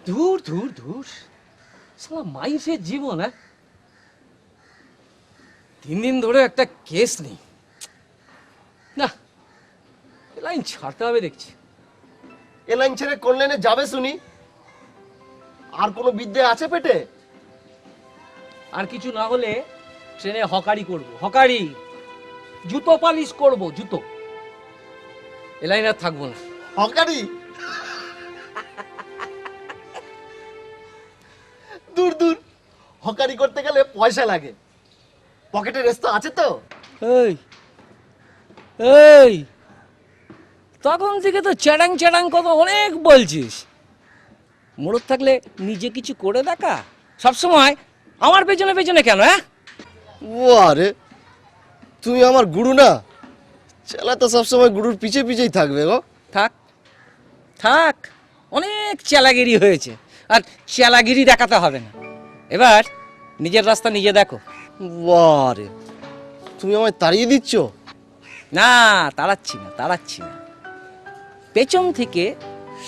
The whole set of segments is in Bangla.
ধুর ধুর ধুর, শালা মাইসের জীবন। হ্যাঁ, 3 দিন ধরে একটা কেস নেই। না, এ লাইন ছাড়তে হবে দেখছি। এ লাইন ছেড়ে কোন লাইনে যাবে শুনি? আর কোনো বিদ্যে আছে পেটে? আর কিছু না হলে ট্রেনে হকারি করব, হকারি, জুতো পালিশ করব, জুতো। এ লাইন আর থাকবো না। হকারি? দূর দূর, হকারি করতে গেলে পয়সা লাগে। পকেটে রেস্ত আছে তো? এই এই, তখন থেকে তো চ্যাডাং চ্যাডাং কথা অনেক বলছিস। মোড়ক থাকলে নিজে কিছু করে দেখা, সবসময় আমার পেছনে পেছনে কেন? হ্যাঁ, আরে তুমি আমার গুরু না? চেলা তো সবসময় গুরুর পিছে পিছেই থাকবে গো। থাক থাক, অনেক চেলাগিরি হয়েছে, আর চেলাগিরি দেখাতে হবে না। এবার নিজের রাস্তা নিজে দেখো। আরে তুমি আমায় তাড়িয়ে দিচ্ছ? না, তাড়াচ্ছি না, তাড়াচ্ছি না, পেছন থেকে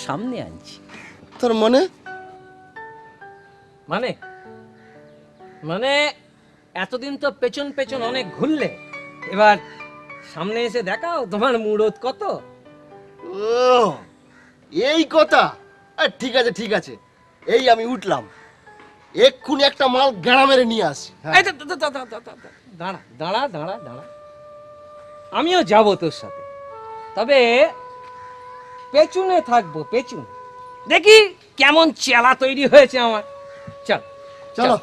সামনে আনছি। তার মানে? মানে মানে এতদিন তো পেছন পেছন অনেক ঘুরলে, এবার সামনে এসে দেখাও তোমার মুরত কত। ও এই কথা। ঠিক আছে ঠিক আছে, এই আমি উঠলাম, এক্ষুনি একটা মাল গাড়া মেরে নিয়ে আসি। এই দাঁড়া দাঁড়া দাঁড়া দাঁড়া, আমিও যাব তোর সাথে, তবে পেছনে থাকবো, পেছনে। দেখি কেমন চেলা তৈরি হয়েছে আমার। চল চলো।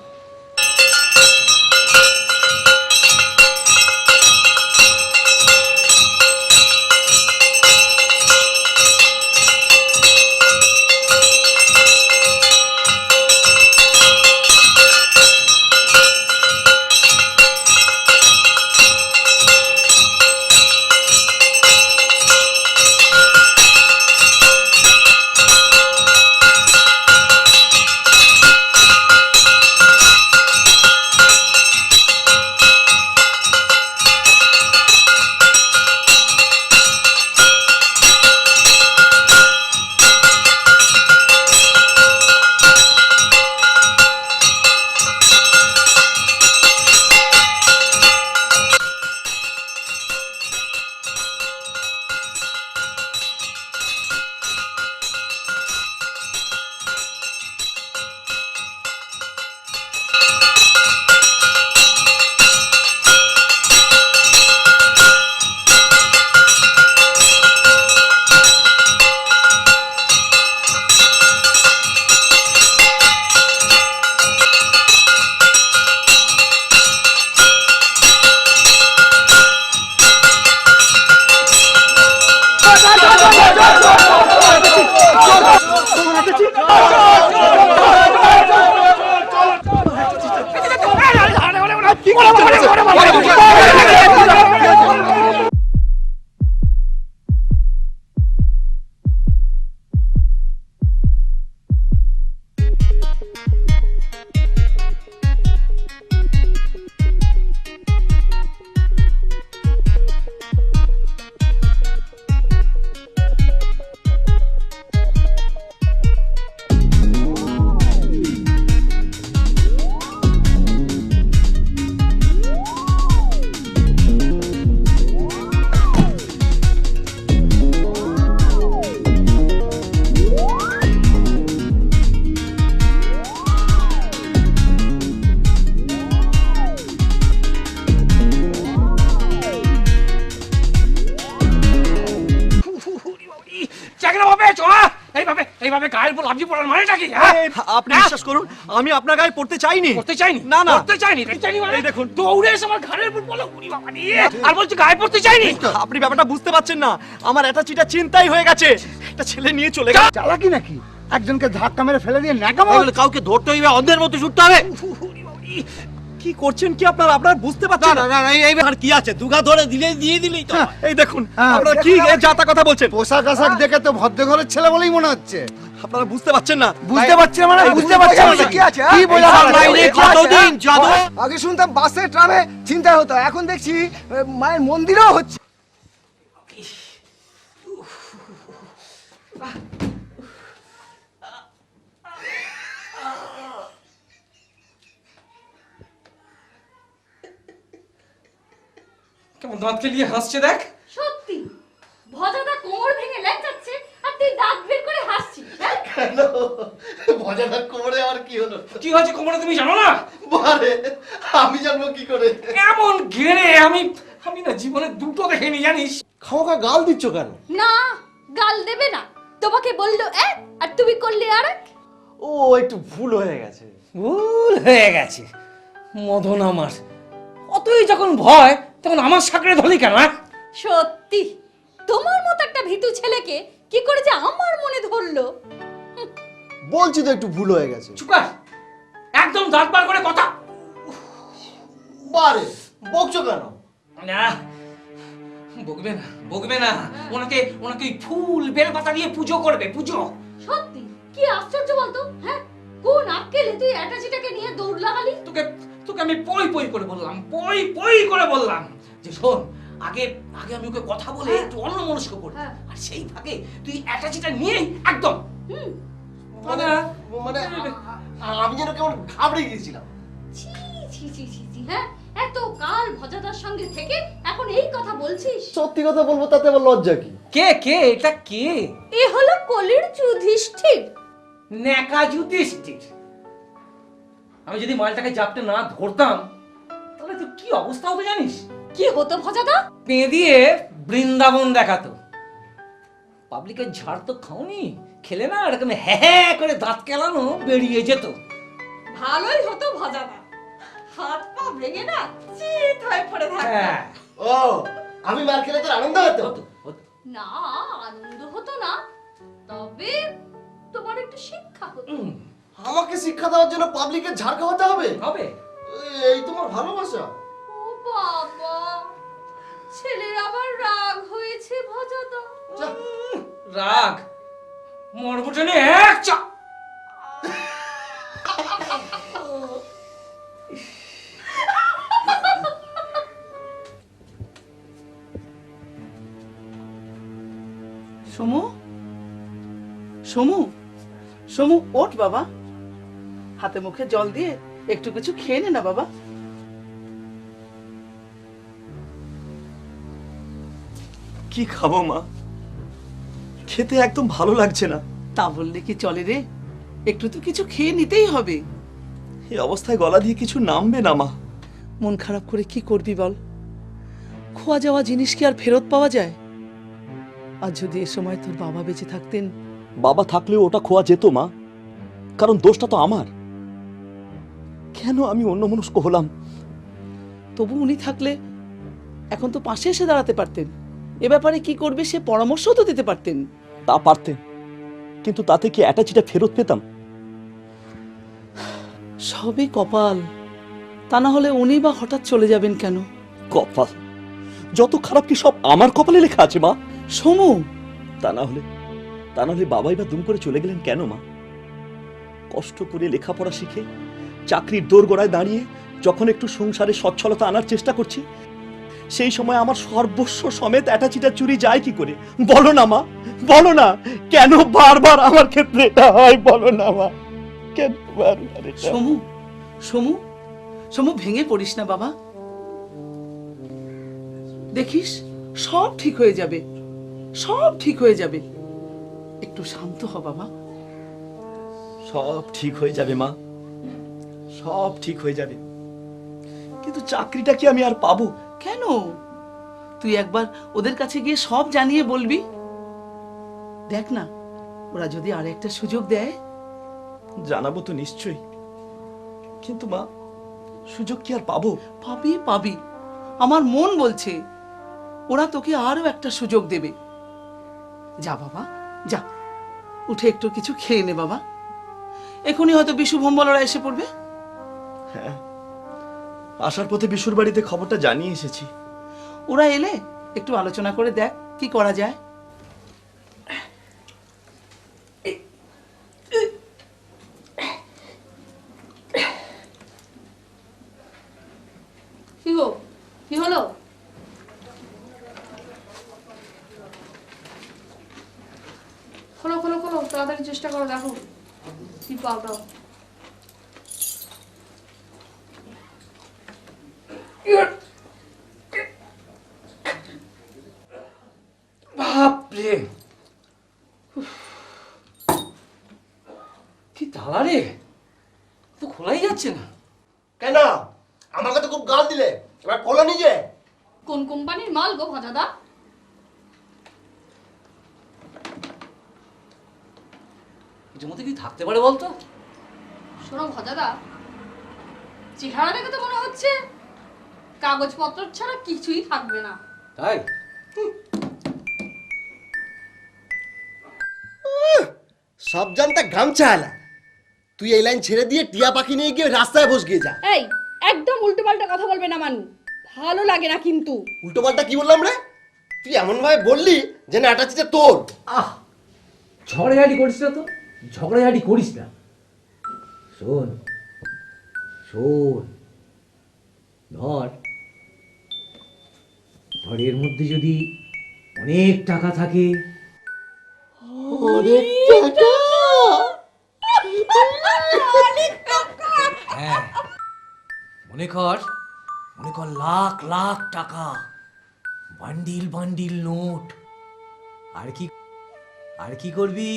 আপনি বিশ্বাস করুন, আমি আপনার গায়ে পড়তে চাইনি। করতে চাইনি? না না, করতে চাইনি, চাইনি মানে এই দেখুন, দৌড়ে এসে আমার ঘাড়ের উপর বলো উড়ি বাবা নিয়ে, আর বলছে গায়ে পড়তে চাইনি। আপনি ব্যাপারটা বুঝতে পারছেন না, আমার অ্যাটাচিটা চিন্তাই হয়ে গেছে। একটা ছেলে নিয়ে চলে গেল। চালাকি নাকি? একজনকে ধাক্কা মেরে ফেলে দিয়ে ন্যাকামো। কাউকে ধরতে হইবে, অন্ধের মতো ছুটতে হবে। কি করছেন কি আপনারা? আপনারা বুঝতে পারছেন না? না এই আর কি আছে, দুগা ধরে দিলেই তো। এই দেখুন, আপনারা কি জাতা কথা বলছেন? পোশাক আশাক দেখে তো ভদ্র ঘরের ছেলে বলেই মনে হচ্ছে। আপনারা বুঝতে পারছেন না? বুঝতে পারছেন মানে বুঝতে পারছেন কি আছে? কি বোঝা কতদিন জানো? আগে শুনতাম বাসে ট্রামে চিন্তা হতো, এখন দেখছি মায়ের মন্দিরেও হচ্ছে। কেমন দাঁত খেলিয়ে হাসছে দেখ। সত্যি ভজাদা কোমর ভেঙে ল্যাচাচ্ছে আর তুই দাঁত বের করে হাসছিস, হ্যাঁ? কেন ভজাদা কোমরে আমার কি হলো? কি হয়েছে কোমরে তুমি জানো না? বারে আমি জানবো কি করে? এমন ঘেরে আমি না জীবনে দুটো দেখিনি জানিস। খাওয়া গাল দিচ্ছ কেন? না, গাল দেবে না। তোমাকে বললো এক আর তুমি করলে আরেক। ও একটু ভুল হয়ে গেছে। ভুল হয়ে গেছে মদন আমার। অতই যখন ভয় তখন আমার সাকড়ে ধরলি কেন? সত্যি তোমার মতো একটা ভীতু ছেলেকে কি করে যে আমার মনে ধরলো। বলছি তো একটু ভুল হয়ে গেছে। চুপ কর, একদম দাঁত বার করে কথা। বারে বকছো কেন? না বকবে না, বকবে না। ওনাকে ওই ফুল বেলপাতা দিয়ে পুজো করবে, পুজো। সত্যি কি আশ্চর্য বলতো, হ্যাঁ? কোন আক্কেলে তুই অ্যাটাচিটাকে নিয়ে দৌড় লাগালি? তোকে আমি পই পই করে বললাম, পই পই করে বললাম যে শোন, আগে আমি ওকে কথা বলে একটু অন্যমনস্ক করি, আর সেই ফাঁকে তুই অ্যাটাচিটা নিয়েই একদম। মানে মানে আমি যেন কেমন ঘাবড়ে গিয়েছিলাম। ছি ছি ছি ছি ছি, হ্যাঁ? এত কাল ভজাদার সঙ্গে থেকে এখন এই কথা বলছিস? সত্যি কথা বলবো তাতে আবার লজ্জা কি? কে এটা কে? এ হলো কলির যুধিষ্ঠির। নেকা যুধিষ্ঠির। আমি যদি মালটাকে জাপটে না ধরতাম তাহলে তো কি অবস্থা হবে জানিস? কি হতো ভজাদা? পে দিয়ে বৃন্দাবন দেখাতো। পাবলিকের ঝাড় তো খাওনি, খেলে না এরকম হ্যাঁ করে দাঁত কেলানো বেরিয়ে যেত। ভালোই হতো ভজাদা, হাত পা ভেঙে না চিত হয়ে পড়ে থাকতো। হ্যাঁ ও আমি মার খেলে তোর আনন্দ হতো? হতো। না, আনন্দ হতো না, তবে তোমার একটু শিক্ষা হতো। আমাকে শিক্ষা দেওয়ার জন্য পাবলিকের ঝাড় খাওয়াতে হবে? হবে। এই তোমার ভালোবাসা? ও বাবা, ছেলের আবার রাগ হয়েছে ভজাদা। রাগ মরবুটনে এক চা। সমু, সমু, সমু, ওঠ বাবা। হাতে মুখে জল দিয়ে একটু কিছু খেয়ে নে না বাবা। কি খাবো মা? খেতে একদম ভালো লাগছে না। তা বললে কি চলে রে? একটু তো কিছু খেয়ে নিতেই হবে। এই অবস্থায় গলা দিয়ে কিছু নামবে না মা। মন খারাপ করে কি করবি বল? খোয়া যাওয়া জিনিস কি আর ফেরত পাওয়া যায়? আর যদি এ সময় তোর বাবা বেঁচে থাকতেন? বাবা থাকলেও ওটা খোয়া যেত মা, কারণ দোষটা তো আমার। কেন আমি অন্যমনস্ক হলাম? তবু উনি থাকলে এখন তো পাশে এসে দাঁড়াতে পারতেন। এ ব্যাপারে কি করবে সে পরামর্শও তো দিতে পারতেন। তা পারতেন, কিন্তু তাতে কি অ্যাটাচিটা ফেরত পেতাম? সবই কপাল। তা না হলে উনি বা হঠাৎ চলে যাবেন কেন? কপাল? যত খারাপ কি সব আমার কপালে লেখা আছে মা? সমু, তা না হলে বাবাই বা দুম করে চলে গেলেন কেন মা? কষ্ট করে লেখাপড়া শিখে চাকরির দোরগোড়ায় দাঁড়িয়ে যখন একটু সংসারে সচ্ছলতা আনার চেষ্টা করছি, সেই সময় আমার সর্বস্ব সমেত অ্যাটাচিটা চুরি যায় কি করে? বলো না মা, বলো না। কেন বারবার আমার ক্ষেত্রে এটা হয়? বলো না মা, কেন বারবার এটা? সমু, সমু, সমু, ভেঙে পড়িস না বাবা। দেখিস সব ঠিক হয়ে যাবে, সব ঠিক হয়ে যাবে। একটু শান্ত হ বাবা। সব ঠিক হয়ে যাবে মা, সব ঠিক হয়ে যাবে, কিন্তু চাকরিটা কি আমি আর পাবো? কেন? তুই একবার ওদের কাছে গিয়ে সব জানিয়ে বলবি। দেখ না, ওরা যদি আর একটা সুযোগ দেয়। জানাবো তো নিশ্চয়ই, কিন্তু মা সুযোগ কি আর পাবো? পাবি, পাবি। আমার মন বলছে ওরা তোকে আরো একটা সুযোগ দেবে। যা বাবা, যা, উঠে একটু কিছু খেয়ে নে বাবা। এখনই হয়তো বিশু ভম্বলরা এসে পড়বে। হ্যাঁ, আসার পথে বিশুর বাড়িতে খবরটা জানিয়ে এসেছি। ওরা এলে একটু আলোচনা করে দেখ কি করা যায়। কি গো, কি হলো? হলো তাড়াতাড়ি চেষ্টা করো, দেখো কি পাল্টাও। বাপরে, কি তালা রে, তো খোলাই যাচ্ছে না। কেন আমাকে তো খুব গাল দিলে, এবার খোলো নিজে। কোন কোম্পানির মাল গো ভজাদা? এটার মধ্যে কি থাকতে পারে বলতো? শোনো ভজাদা, চেহারা দেখে তো মনে হচ্ছে কাগজপত্র ছাড়া কিছুই থাকবে না। তাই? সব জানতা গামছা আলা, তুই এই লাইন ছেড়ে দিয়ে টিয়া পাখি নিয়ে গিয়ে রাস্তায় বস গিয়ে যা। এই একদম উল্টোপাল্টা কথা বলবে না মানু, ভালো লাগে না কিন্তু। উল্টো পাল্টা কি বললাম রে? তুই এমন ভাবে বললি যেন অ্যাটাচিটা তোর। আহ, ঝগড়াঝাটি করিস না তো, ঝগড়াঝাটি করিস না। শোন শোন, ধর এর মধ্যে যদি অনেক টাকা থাকে, হ্যাঁ, মনে কর লাখ লাখ টাকা, বান্ডিল বান্ডিল নোট, আর কি করবি?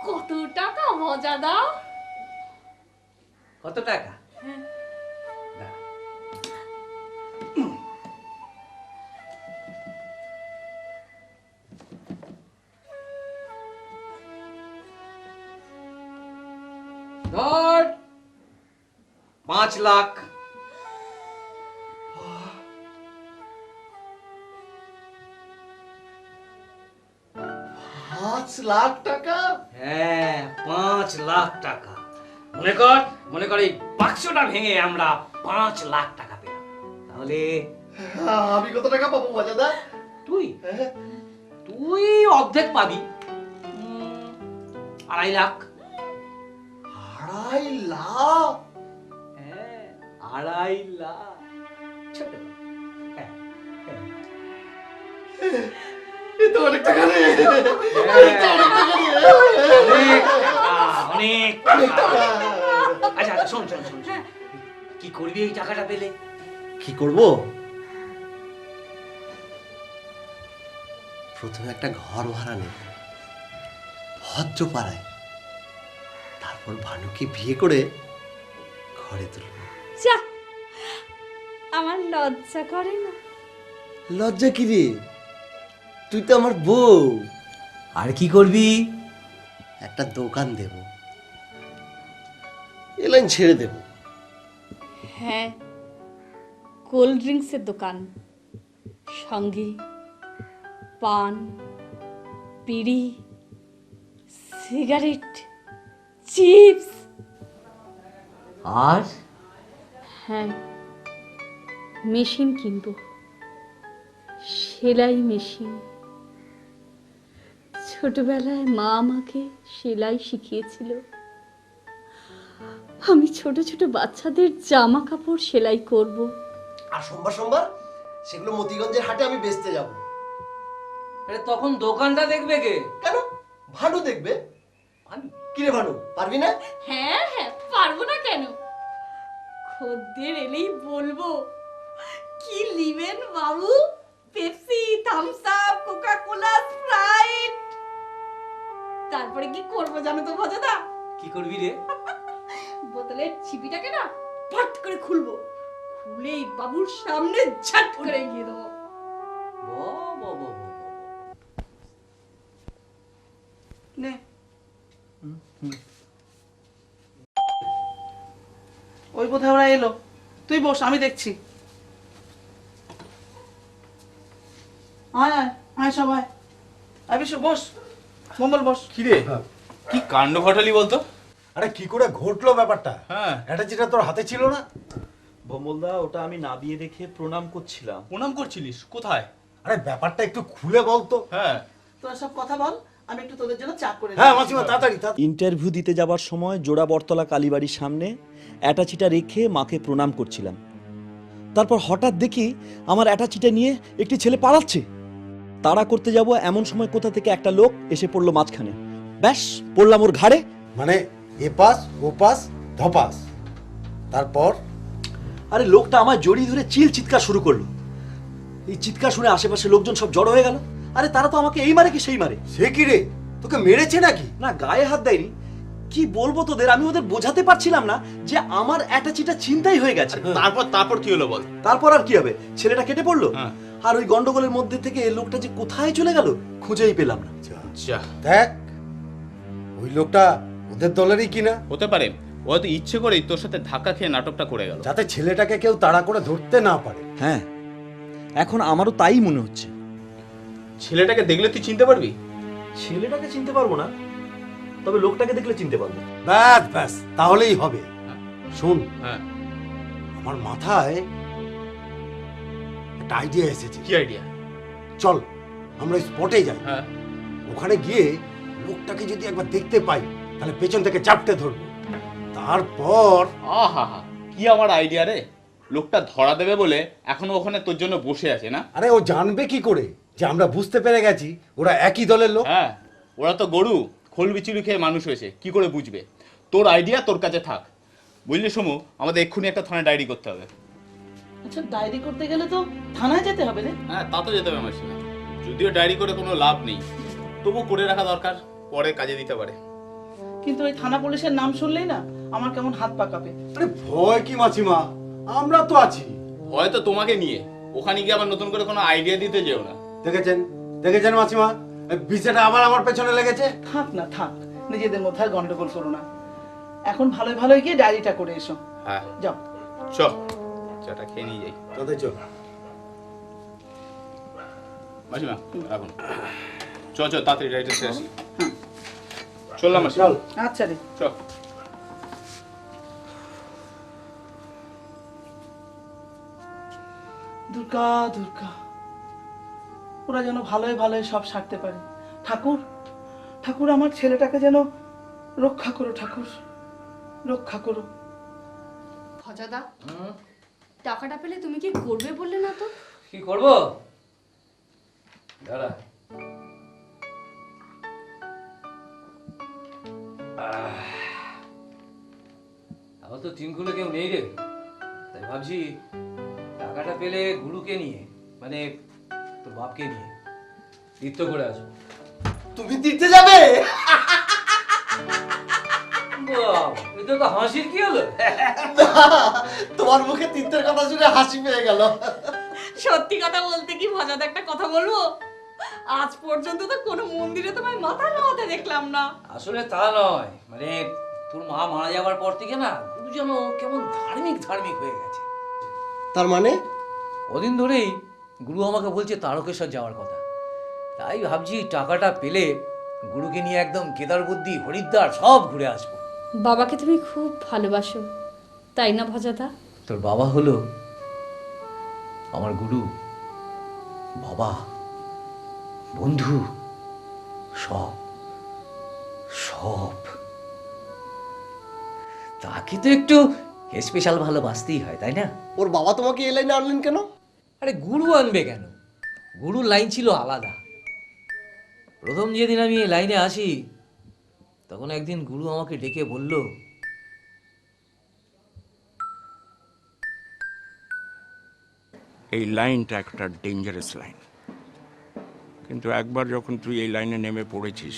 কত টাকা ভজাদা? কত টাকা? ধর 5 লাখ। 5 লাখ টাকা? হ্যাঁ, 5 লাখ টাকা। মনে কর এই বাক্সটা ভেঙে আমরা 5 লাখ টাকা পেলাম, তাহলে আমি কত টাকা পাবো বাজাদা? তুই তুই অর্ধেক পাবি, 2.5 লাখ। 2.5 লাখ? হ্যাঁ, 2.5 লাখ। ছোট, হ্যাঁ, হ্যাঁ। এ তো অনেক টাকা রে। অনেক টাকা। আচ্ছা আচ্ছা, শোন, কি করবি এই টাকাটা পেলে? কি করব? প্রথমে একটা ঘর ভাড়া নেব ভদ্র পাড়ায়, তারপর ভানুকে বিয়ে করে ঘরে তুলব। যা, আমার লজ্জা করে না। লজ্জা কি রে, তুই তো আমার বউ। আর কি করবি? একটা দোকান দেব, এ লাইন ছেড়ে দেব। হ্যাঁ, কোল্ড ড্রিঙ্কসের দোকান, সঙ্গে পান, বিড়ি, সিগারেট, চিপস। আর হ্যাঁ, মেশিন কিনবো, সেলাই মেশিন। ছোটবেলায় মা আমাকে সেলাই শিখিয়েছিল। আমি ছোট ছোট বাচ্চাদের জামা কাপড় সেলাই করব। আর সোমবার সোমবার সেগুলো মতিগঞ্জের হাটে আমি বেচতে যাব। তখন দোকানটা দেখবে কে? কেন, ভানু দেখবে। কি রে ভানু, পারবি না? হ্যাঁ হ্যাঁ, পারবো না কেন? খদ্দের এলেই বলবো, কি লিবেন বাবু? Pepsi, Thums Up, Coca Cola, Sprite. তারপরে কি করবো জানো তো ভজাদা? কি করবি রে? বোতলের ছিপিটাকে না ফাট করে খুলবো, খুলেই বাবুর সামনে ঝাট করে গিয়ে দেবো। নে, ওই বোধহয় ওরা এলো, তুই বস, আমি দেখছি। আয় আয় আয় সবাই, আয় বিশু বস, মঙ্গল বস। কি রে, কি কাণ্ড ঘটালি বলতো? আরে কি করে ঘটলো ব্যাপারটা? হ্যাঁ, এটা যেটা তোর হাতে ছিল না? ভোমলদা, ওটা আমি নাবিয়ে রেখে প্রণাম করছিলাম। প্রণাম করছিলিস কোথায়? আরে ব্যাপারটা একটু খুলে বলতো। হ্যাঁ, তোরা সব কথা বল, আমি একটু তোদের জন্য চা করে হ্যাঁ দিচ্ছি। মাসিমা, তাড়াতাড়ি। ইন্টারভিউ দিতে যাবার সময় জোড়া বটতলা কালীবাড়ির সামনে অ্যাটাচিটা রেখে মাকে প্রণাম করছিলাম। তারপর হঠাৎ দেখি আমার অ্যাটাচিটা নিয়ে একটি ছেলে পালাচ্ছে। তাড়া করতে যাব এমন সময় কোথা থেকে একটা লোক এসে পড়লো মাঝখানে, ব্যাস পড়লাম ওর ঘাড়ে। মানে এ পাস ও পাস ধপাস, তারপর আরে লোকটা আমার জড়িয়ে ধরে চিৎকার শুরু করলো। এই চিৎকার শুনে আশেপাশে লোকজন সব জড়ো হয়ে গেল। আরে তারা তো আমাকে এই মারে কি সেই মারে। সে কি রে, তোকে মেরেছে নাকি? না, গায়ে হাত দেয়নি। কি বলবো তোদের, আমি ওদের বোঝাতে পারছিলাম না যে আমার অ্যাটাচিটা চিন্তাই হয়ে গেছে। তারপর কি হলো বল? তারপর আর কি হবে, ছেলেটা কেটে পড়লো। হ্যাঁ। আর ওই গন্ডগোলের মধ্যে থেকে লোকটা যে কোথায় চলে গেল খুঁজেই পেলাম না। যা, দেখ, ওই লোকটা ওদের দলেরই কিনা, হতে পারে ও হয়তো ইচ্ছে করেই তোর সাথে ধাক্কা খেয়ে নাটকটা করে গেল। যাতে ছেলেটাকে কেউ তাড়া করে ধরতে না পারে। হ্যাঁ, এখন আমারও তাই মনে হচ্ছে। ছেলেটাকে দেখলে তুই চিনতে পারবি? ছেলেটাকে চিনতে পারবো না, তবে লোকটাকে দেখলে চিনতে পারবো। ব্যাস ব্যাস, তাহলেই হবে। শোন, হ্যাঁ। আমার মাথায় একটা আইডিয়া এসেছে। কি আইডিয়া? চল আমরা স্পটে যাই, হ্যাঁ। ওখানে গিয়ে লোকটাকে যদি একবার দেখতে পাই তাহলে পেছন থেকে চাপটে ধরবো, তারপর আহা, কি আমার আইডিয়া রে! লোকটা ধরা দেবে বলে এখনো ওখানে তোর জন্য বসে আছে না? আরে ও জানবে কি করে যে আমরা বুঝতে পেরে গেছি ওরা একই দলের লোক? হ্যাঁ, ওরা তো গরু খোল বিচুলি খেয়ে মানুষ হয়েছে, কি করে বুঝবে? তোর আইডিয়া তোর কাছে থাক, বুঝলি সমু? আমাদের এক্ষুনি একটা থানায় ডায়েরি করতে হবে। আচ্ছা, ডায়েরি করতে গেলে তো থানায় যেতে হবে রে। হ্যাঁ, তা তো যেতে হবে মাসিমা, যদিও ডায়েরি করে কোনো লাভ নেই, তবু করে রাখা দরকার, পরে কাজে দিতে পারে। কিন্তু ওই থানা পুলিশের নাম শুনলেই না আমার কেমন হাত পা কাঁপে। আরে ভয় কি মাসিমা, আমরা তো আছি। হয়তো তোমাকে নিয়ে ওখানে গিয়ে আবার নতুন করে কোনো আইডিয়া দিতে যেও না। দেখেছেন মাসিমা, বিষয়টা আবার আমার পেছনে লেগেছে। থাক না থাক, নিজেদের মধ্যে আর গন্ডগোল করো না। এখন ভালোই ভালোই গিয়ে ডায়েরিটা করে এসো। হ্যাঁ, যাও। চ, চাটা খেয়ে নিয়ে যাই। তাদের চল। মাসিমা রাখুন, চ তাড়াতাড়ি ডায়েরিটা শেষ। চললাম মাসিমা। চল। আচ্ছা রে। চ। দুর্গা দুর্গা, ওরা যেন ভালোই ভালোই সব সারতে পারে। ঠাকুর ঠাকুর, আমার ছেলেটাকে যেন রক্ষা করো ঠাকুর, রক্ষা করো। ভজাদা, টাকাটা পেলে তুমি কি করবে বললে না তো? কি করব? দাঁড়া, আমার তো টিমগুলো কেউ নেই রে, তাই ভাবছি টাকাটা পেলে গুরুকে নিয়ে, মানে তোর বাপকে নিয়ে তীর্থ করে আসবো। তুমি দিতে যাবে? এটা তো হাসির কি হলো? তোমার মুখে তীর্থের কথা শুনে হাসি পেয়ে গেল। সত্যি কথা বলতে কি ভজাদা, একটা কথা বলবো? আজ পর্যন্ত তো কোনো মন্দিরে তোমায় মাথা নামাতে দেখলাম না। আসলে তা নয়, মানে তোর মা মারা যাওয়ার পর থেকে না গুরু যেন কেমন ধার্মিক ধার্মিক হয়ে গেছে। তার মানে? কদিন ধরেই গুরু আমাকে বলছে তারকেশ্বর যাওয়ার কথা, তাই ভাবছি টাকাটা পেলে গুরুকে নিয়ে একদম কেদারবুদ্ধি হরিদ্বার সব ঘুরে আসবো। বাবাকে তুমি খুব ভালোবাসো, তাই না ভজাদা? তোর বাবা হলো আমার গুরু, বাবা, বন্ধু, সব সব। তাকে তো একটু স্পেশাল ভালোবাসতেই হয়, তাই না? ওর বাবা তোমাকে এই লাইনে আনলেন কেন? আরে গুরু আনবে কেন, গুরুর লাইন ছিল আলাদা। প্রথম যেদিন আমি এই লাইনে আসি তখন একদিন গুরু আমাকে ডেকে বলল, এই লাইনটা একটা ডেঞ্জারাস লাইন, কিন্তু একবার যখন তুই এই লাইনে নেমে পড়েছিস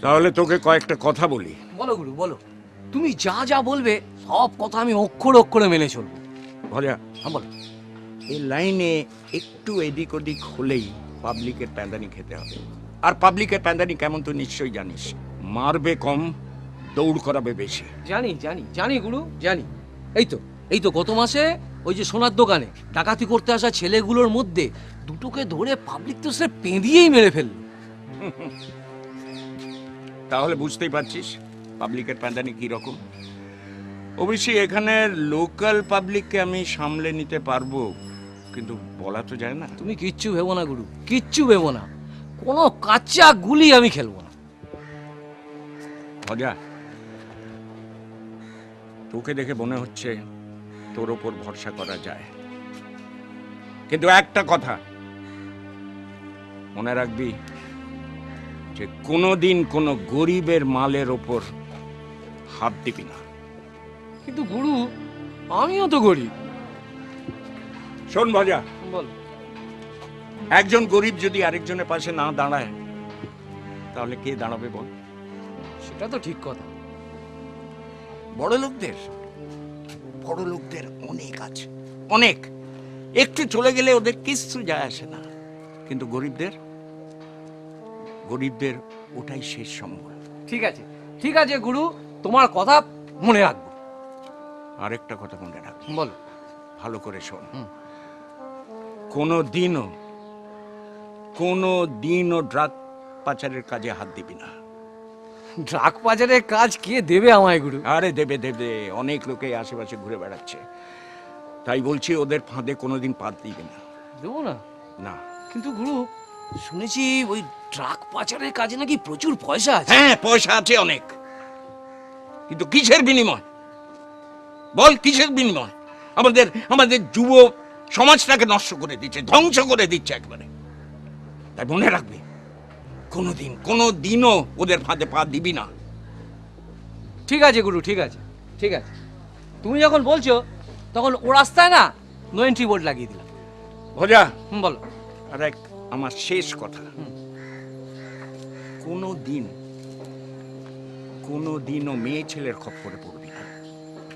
তাহলে তোকে কয়েকটা কথা বলি। বলো গুরু বলো, তুমি যা যা বলবে সব কথা আমি অক্ষর অক্ষরে মেনে চলবো। ভজা, হ্যাঁ বলো। এই লাইনে একটু এদিক ওদিক হলেই পাবলিকের প্যাঁদানি খেতে হবে, আর পাবলিকের প্যাঁদানি কেমন তো নিশ্চয়ই জানিস, মারবে কম দৌড় করাবে বেশি। জানি জানি জানি গুরু জানি। এই তো গত মাসে ওই যে সোনার দোকানে ডাকাতি করতে আসা ছেলেগুলোর মধ্যে দুটোকে ধরে পাবলিক তো সে পেঁদিয়েই মেরে ফেললো। তাহলে বুঝতেই পারছিস পাবলিকের প্যাঁদানি কি রকম। অবশ্যই এখানে লোকাল পাবলিককে আমি সামলে নিতে পারবো, কিন্তু বলা তো যায় না। তুমি কিচ্ছু ভেবো না গুরু, কিচ্ছু ভেবো না, কোনো কাঁচা গুলি আমি খেলবো না। মজা, তোকে দেখে মনে হচ্ছে তোর ওপর ভরসা করা যায়, কিন্তু একটা কথা, মনে রাখবি যে কোনোদিন কোনো গরিবের মালের ওপর হাত দিবি না। কিন্তু গুরু আমিও তো গরিব। শোন ভাজা, বল। একজন গরিব যদি আরেকজনের পাশে না দাঁড়ায় তাহলে কে দাঁড়াবে বল? সেটা তো ঠিক কথা। বড় লোকদের অনেক আছে, অনেক। একটু চলে গেলে ওদের কিছু যায় আসে না, কিন্তু গরিবদের ওটাই শেষ সম্বল। ঠিক আছে গুরু, তোমার কথা মনে রাখবো। আরেকটা কথা মনে রাখ, বল। ভালো করে শোন। হুম। কোনো দিনও ড্রাগ পাচারের কাজে হাত দিবি না। ড্রাগ পাচারের কাজ কে দেবে আমায় গুরু? আরে দেবে, অনেক লোকে আশেপাশে ঘুরে বেড়াচ্ছে, তাই বলছি ওদের ফাঁদে কোনোদিন পা দিবি না। দেবো না? না। কিন্তু গুরু, শুনেছি ওই ড্রাগ পাচারের কাজে নাকি প্রচুর পয়সা আছে। হ্যাঁ, পয়সা আছে অনেক, কিন্তু কিসের বিনিময় বল? কিসের বিনিময়? আমাদের যুব সমাজটাকে নষ্ট করে দিচ্ছে, ধ্বংস করে দিচ্ছে একবারে। তাই মনে রাখবি, কোনোদিনও ওদের ফাঁদে পা দিবি না। ঠিক আছে গুরু, ঠিক আছে। তুমি যখন বলছো তখন ও রাস্তায় না নো এন্ট্রি বোর্ড লাগিয়ে দিলাম। ভোজা, বলো। আর এক আমার শেষ কথা, কোনোদিনও মেয়ে ছেলের খপ্পরে পড়বি না।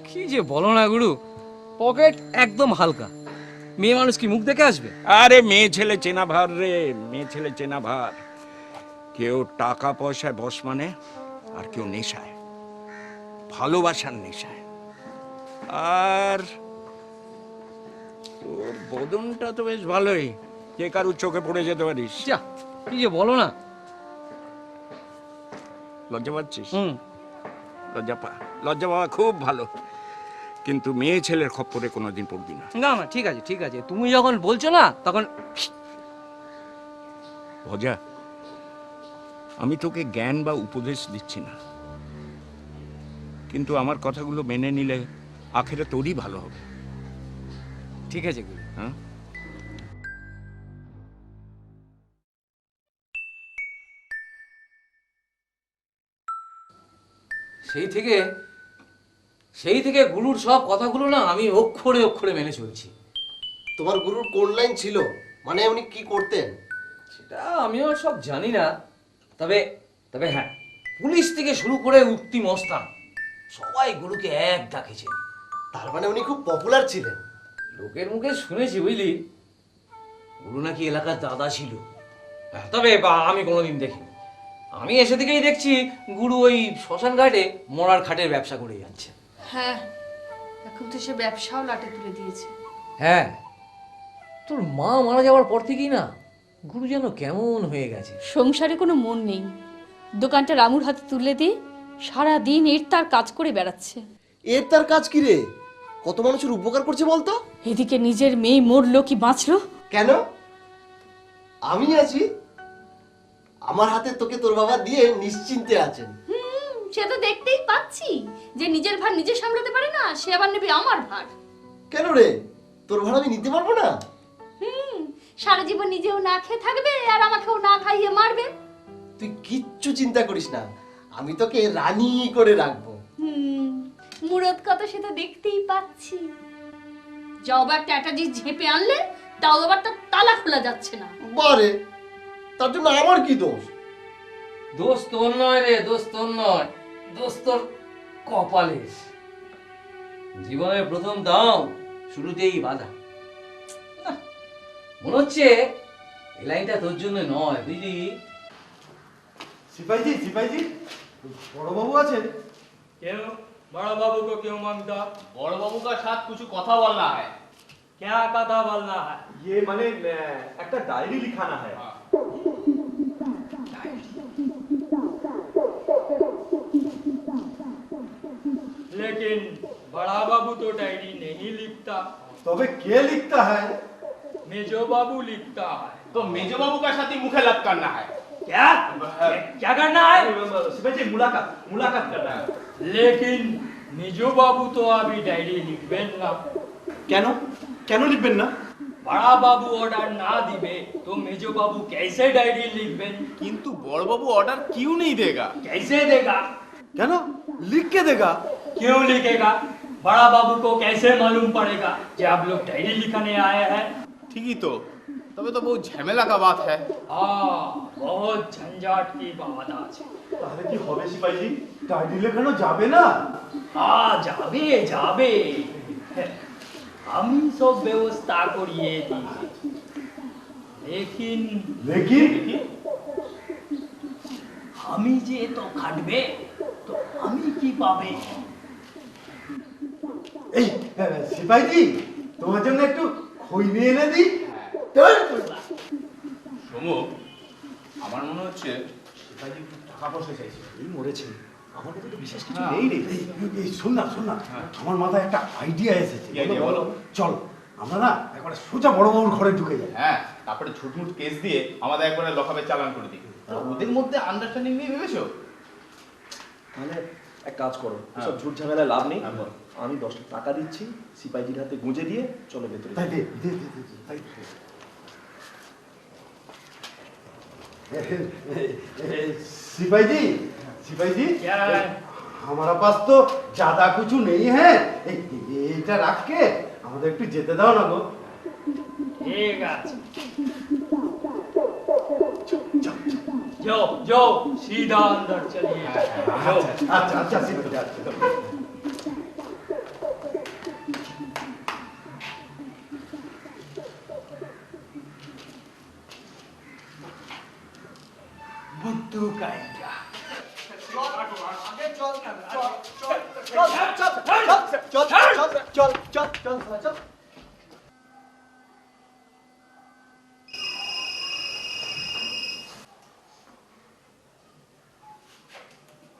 কি যে বলো না গুরু, পকেট একদম হালকা। মেয়ে মানুষ কি মুখ দেখে আসবে? আরে মেয়ে ছেলে চেনা ভার রে, মেয়ে ছেলে চেনা ভার। কেউ টাকা পয়সায় বশ মানে, আর কেউ নেশায়, ভালোবাসার নেশায়। আর তোর বদনটা তো বেশ ভালোই, যে কারুর চোখে পড়ে যেতে পারিস। যা, কি যে বলো না। লজ্জা পাচ্ছিস? লজ্জা পাওয়া খুব ভালো, কিন্তু মেয়ে ছেলের খপ্পরে কোনোদিন পড়বি না। না, ঠিক আছে, তুমি যখন বলছো না তখন। ভজা, আমি তোকে জ্ঞান বা উপদেশ দিচ্ছি না, কিন্তু আমার কথাগুলো মেনে নিলে আখেরে তোরই ভালো হবে। ঠিক আছে গুরু। হ্যাঁ, সেই থেকে গুরুর সব কথাগুলো না আমি অক্ষরে অক্ষরে মেনে চলছি। তোমার গুরুর কোন লাইন ছিল, মানে উনি কি করতেন? সেটা আমিও সব জানি না, তবে হ্যাঁ, পুলিশ থেকে শুরু করে উঠতি মস্তান সবাই গুরুকে এক ডাকেছেন। তার মানে উনি খুব পপুলার ছিলেন। লোকের মুখে শুনেছি বুঝলি, গুরু নাকি এলাকার দাদা ছিল। তবে আমি কোনোদিন দেখিনি। আমি এসে থেকেই দেখছি গুরু ওই শ্মশান ঘাটে মরার খাটের ব্যবসা করে যাচ্ছে। হ্যাঁ, এখন তো সে ব্যবসাও লাটে তুলে দিয়েছে। হ্যাঁ, তোর মা মারা যাওয়ার পর থেকেই না গুরু যেন কেমন হয়ে গেছে। সংসারে কোনো মন নেই, দোকানটা রামুর হাতে তুলে দিয়ে সারাদিন এর তার কাজ করে বেড়াচ্ছে। এর তার কাজ কি রে? কত মানুষের উপকার করছে বলতো? এদিকে নিজের মেয়ে মরলো কি বাঁচলো। কেন? আমি আছি, আমার হাতে তোকে তোর বাবা দিয়ে নিশ্চিন্তে আছেন। সে তো দেখতেই পাচ্ছি যে নিজের ভার নিজে সামলাতে পারে না, সে আবার নেবে আমার ভার। কেন রে, তোর ভার আমি নিতে পারবো না? সারা জীবন নিজেও না খেয়ে থাকবে আর আমাকেও না খাইয়ে মারবে। তুই কিচ্ছু চিন্তা করিস না, আমি তোকে রানী করে রাখবো। মুরত কত সে তো দেখতেই পাচ্ছি। যাও আবার ট্যাটাজি ঝেপে আনলে তাও আবার তার তালা খোলা যাচ্ছে না। বারে, তার জন্য আমার কি দোষ? দোষ তোর নয় রে, দোষ তোর কপালের। জীবনের প্রথম দাও শুরুতেই বাধা। মনে হচ্ছে এই লাইনটা তোর জন্য নয়, বুঝলি? सिपाही जी बड़ो बाबू आছেন? क्यों बड़ा बाबू को क्यों मांगता? बड़ बाबू का साथ कुछ कथा बोलना है। क्या कथा बोलना है? ये माने একটা ডায়েরি লিখানা है। लेकिन बड़ा बाबू तो डायरी नहीं लिखता। तबे কে লিখতা है? मेजो बाबू लिखता है। तो मेजो बाबू का साथ ही मुखे लग करना है। क्या करना है? सिपाही जी मुलाकात करना है। लेकिन मेजो बाबू तो अभी डायरी लिखबेन ना। কেন লিখবেন না? बड़ा बाबू ऑर्डर ना दिबे तो मेजो बाबू कैसे डायरी लिखबेन? কিন্তু বড়বাবু অর্ডার কিউ नहीं देगा। कैसे देगा? কেন লিখ কে দেগা? क्यों लिखेगा? बड़ा बाबू को कैसे मालूम पड़ेगा कि आप लोग डायरी लिखने आए हैं? ঠিকই তো, তবে তো बहुत झमेला का बात है। हाँ, बहुत झंझट की बात आज। তাহলে কি হবে সিপাহীজি? ডায়েরি লেখানো যাবে না? हाँ, जाबे जाबे। আমি সব ব্যবস্থা করিয়ে দিয়েছি। लेकिन আমি যে তো খাটবে তো আমি কি পাবে? এই সিপাহীজি তোমার জন্য একটু খই নিয়ে এনে দিই। সমু, আমার মনে হচ্ছে সিপাহীজি একটু টাকা পয়সা চাইছে। এই মরেছে, আমার কাছে তো বিশেষ কিছু হ্যাঁ। নেই রে। এই শোন না আমার মাথায় একটা আইডিয়া এসেছে। কি idea বলো? চল আমরা না একবারে সোজা বড়বাবুর ঘরে ঢুকে যাই। হ্যাঁ, তারপরে ঝুটমুট কেস দিয়ে আমাদের একবারে লকাপে চালান করে দিই। ওদের মধ্যে আন্ডারস্ট্যান্ডিং নিয়ে ভেবেছো? তাহলে এক কাজ করো, হ্যাঁ। সব ঝুট ঝামেলায় লাভ নেই। হ্যাঁ, বল। আমি 10 টাকা দিচ্ছি, সিপাহীজির হাতে গুঁজে দিয়ে চলো ভেতরে। তাই দে তাই सिपाही जी क्या है? हमारा पास तो ज्यादा कुछ नहीं है এইটা রাখকে আমাদের একটু যেতে দাও না গো। ঠিক আছে। जाओ जाओ सीधा अंदर चलिए। जाओ। আচ্ছা আচ্ছা সিপাহীজি আচ্ছা। बुद्धू का इंडिया।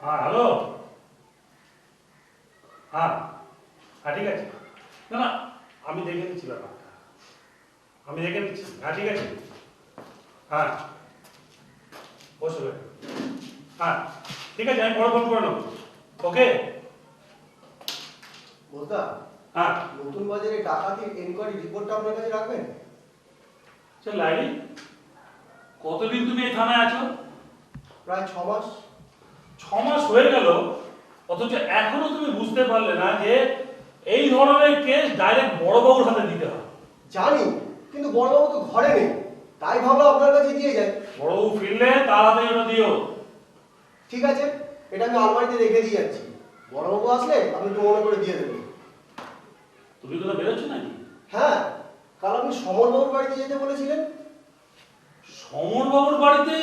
হ্যাঁ হ্যালো, হ্যাঁ হ্যাঁ ঠিক আছে। না না আমি দেখে নিচ্ছি ব্যাপারটা, আমি দেখে নিচ্ছি। হ্যাঁ ঠিক আছে, হ্যাঁ বসে হ্যাঁ ঠিক আছে, আমি পরে ফোন করে নেবো। ওকে বলতা হ্যাঁ। নতুন বাজারে ডাকাতির এনকোয়ারি রিপোর্টটা আপনার কাছে রাখবেন? সে লাইলি, কতদিন তুমি এই থানায় আছো? প্রায় 6 মাস। 6 মাস হয়ে গেল, অথচ এখনো তুমি বুঝতে পারলে না যে এই ধরনের কেস ডাইরেক্ট বড়বাবুর হাতে দিতে হয়। জানি, কিন্তু বড়বাবু তো ঘরে নেই, তাই ভাবলাম আপনার কাছে দিয়ে যাই। বড়বাবু ফিরলে তার হাতে ওটা দিও। ঠিক আছে, এটা আমি আলমারিতে রেখে দিয়ে যাচ্ছি। বড়বাবু আসলে আপনি একটু মনে করে দিয়ে দেবেন। তুমি কোথাও বেরোচ্ছ নাকি? হ্যাঁ, কাল আপনি সমরবাবুর বাড়িতে যেতে বলেছিলেন। সমরবাবুর বাড়িতে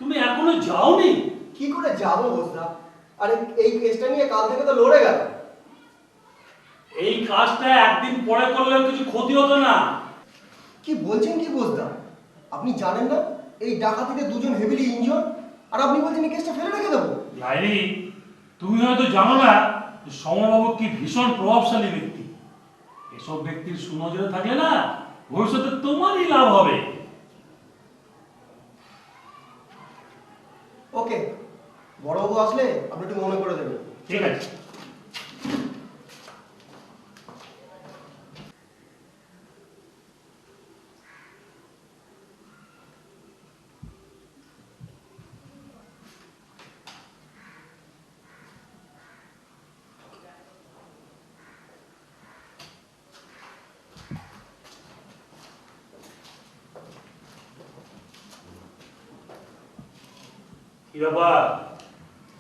তুমি এখনো যাওনি? কি করে যাবো বসদা? আরে এই কেসটা নিয়ে কাল থেকে তো লড়ে গেল। এই কাজটা একদিন পরে করলেও কিছু ক্ষতি হতো না। কি বলছেন কি বসদা? আপনি জানেন না এই ডাকাতিতে দুজন হেভিলি ইনজুর, আর আপনি বলছেন এই কেসটা ফেলে রেখে দেবো? লাইলি, তুমি হয়তো জানো না যে সমরবাবু কি ভীষণ প্রভাবশালী ব্যক্তি। এসব ব্যক্তির সুনজরে থাকলে না ভবিষ্যতে তোমারই লাভ হবে। ওকে, বড়বাবু আসলে আপনি একটু মনে করে দেবেন। ঠিক আছে। কি ব্যাপার?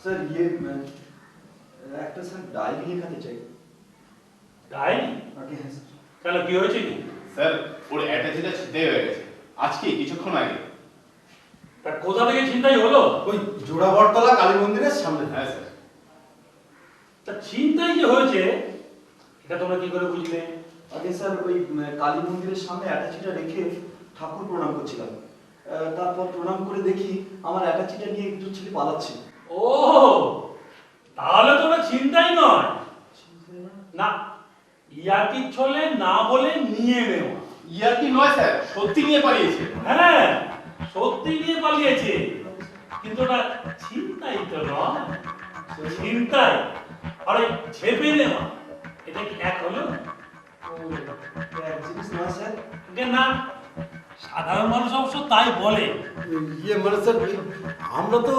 স্যার ইয়ে একটা স্যার ডায়েরি লেখাতে চাই। ডায়েরি? আগে হ্যাঁ স্যার। কেন, কি হয়েছে কি? স্যার, ওর অ্যাটাচটা ছিটে হয়ে গেছে আজকে কিছুক্ষণ আগে। তা কোথা থেকে ছিনতাই হলো? ওই জোড়াবরতলা কালী মন্দিরের সামনে। হ্যাঁ স্যার। তা ছিনতাই যে হয়েছে এটা তোমরা কি করে বুঝলে? আগে স্যার ওই কালী মন্দিরের সামনে অ্যাটাচিটা রেখে ঠাকুর প্রণাম করছিলাম। তারপর প্রণাম করে দেখি আমার অ্যাটাচিটা নিয়ে একটু ছেলে পালাচ্ছে। ও, তাহলে তোমরা ছিনতাই নয় না, ইয়ার্কি ছলে না বলে নিয়ে নেওয়া। ইয়ার্কি নয় স্যার, সত্যি নিয়ে পালিয়েছে। হ্যাঁ, সত্যি নিয়ে পালিয়েছে, কিন্তু ওটা ছিনতাই তো নয়। ছিনতাই আর ওই ছেপে নেওয়া, এটা কি এক হলো? এক জিনিস না স্যার, আগে না, সাধারণ মানুষ অবশ্য তাই বলে। ইয়ে মানে স্যার, আমরা তো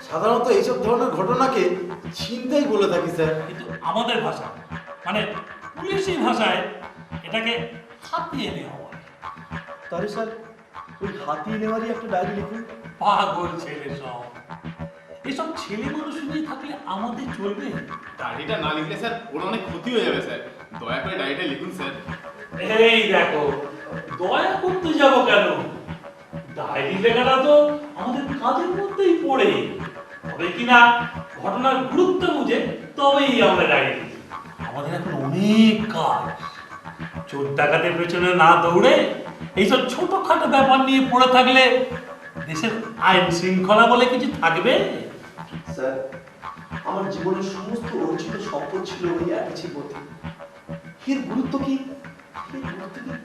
সাধারণত এইসব ধরনের ঘটনাকে ছিনতাই বলে থাকি স্যার। কিন্তু আমাদের ভাষা মানে পুলিশি ভাষায় এটাকে হাতিয়ে নেওয়া বলে। তাহলে স্যার ওই হাতিয়ে নেওয়ারই একটা ডায়েরি লিখুন। পাগল ছেলে সব, এসব ছেলে মানুষ নিয়ে থাকলে আমাদের চলবে? ডায়েরিটা না লিখলে স্যার ওর অনেক ক্ষতি হয়ে যাবে স্যার, দয়া করে ডায়েরিটা লিখুন স্যার। এই দেখো, দয়া করতে যাব কেন? ডায়েরি লেখাটা তো আমাদের কাজের মধ্যেই পড়ে। তবে কিনা ঘটনার গুরুত্ব বুঝে তবেই আমরা ডায়েরি লিখি। আমাদের এখন অনেক কাজ। চোর ডাকাতের পেছনে না দৌড়ে এইসব ছোটখাটো ব্যাপার নিয়ে পড়ে থাকলে দেশের আইন শৃঙ্খলা বলে কিছু থাকবে? স্যার, আমার জীবনের সমস্ত অর্জিত সম্পদ ছিল ওই একই পথে। এর গুরুত্ব কি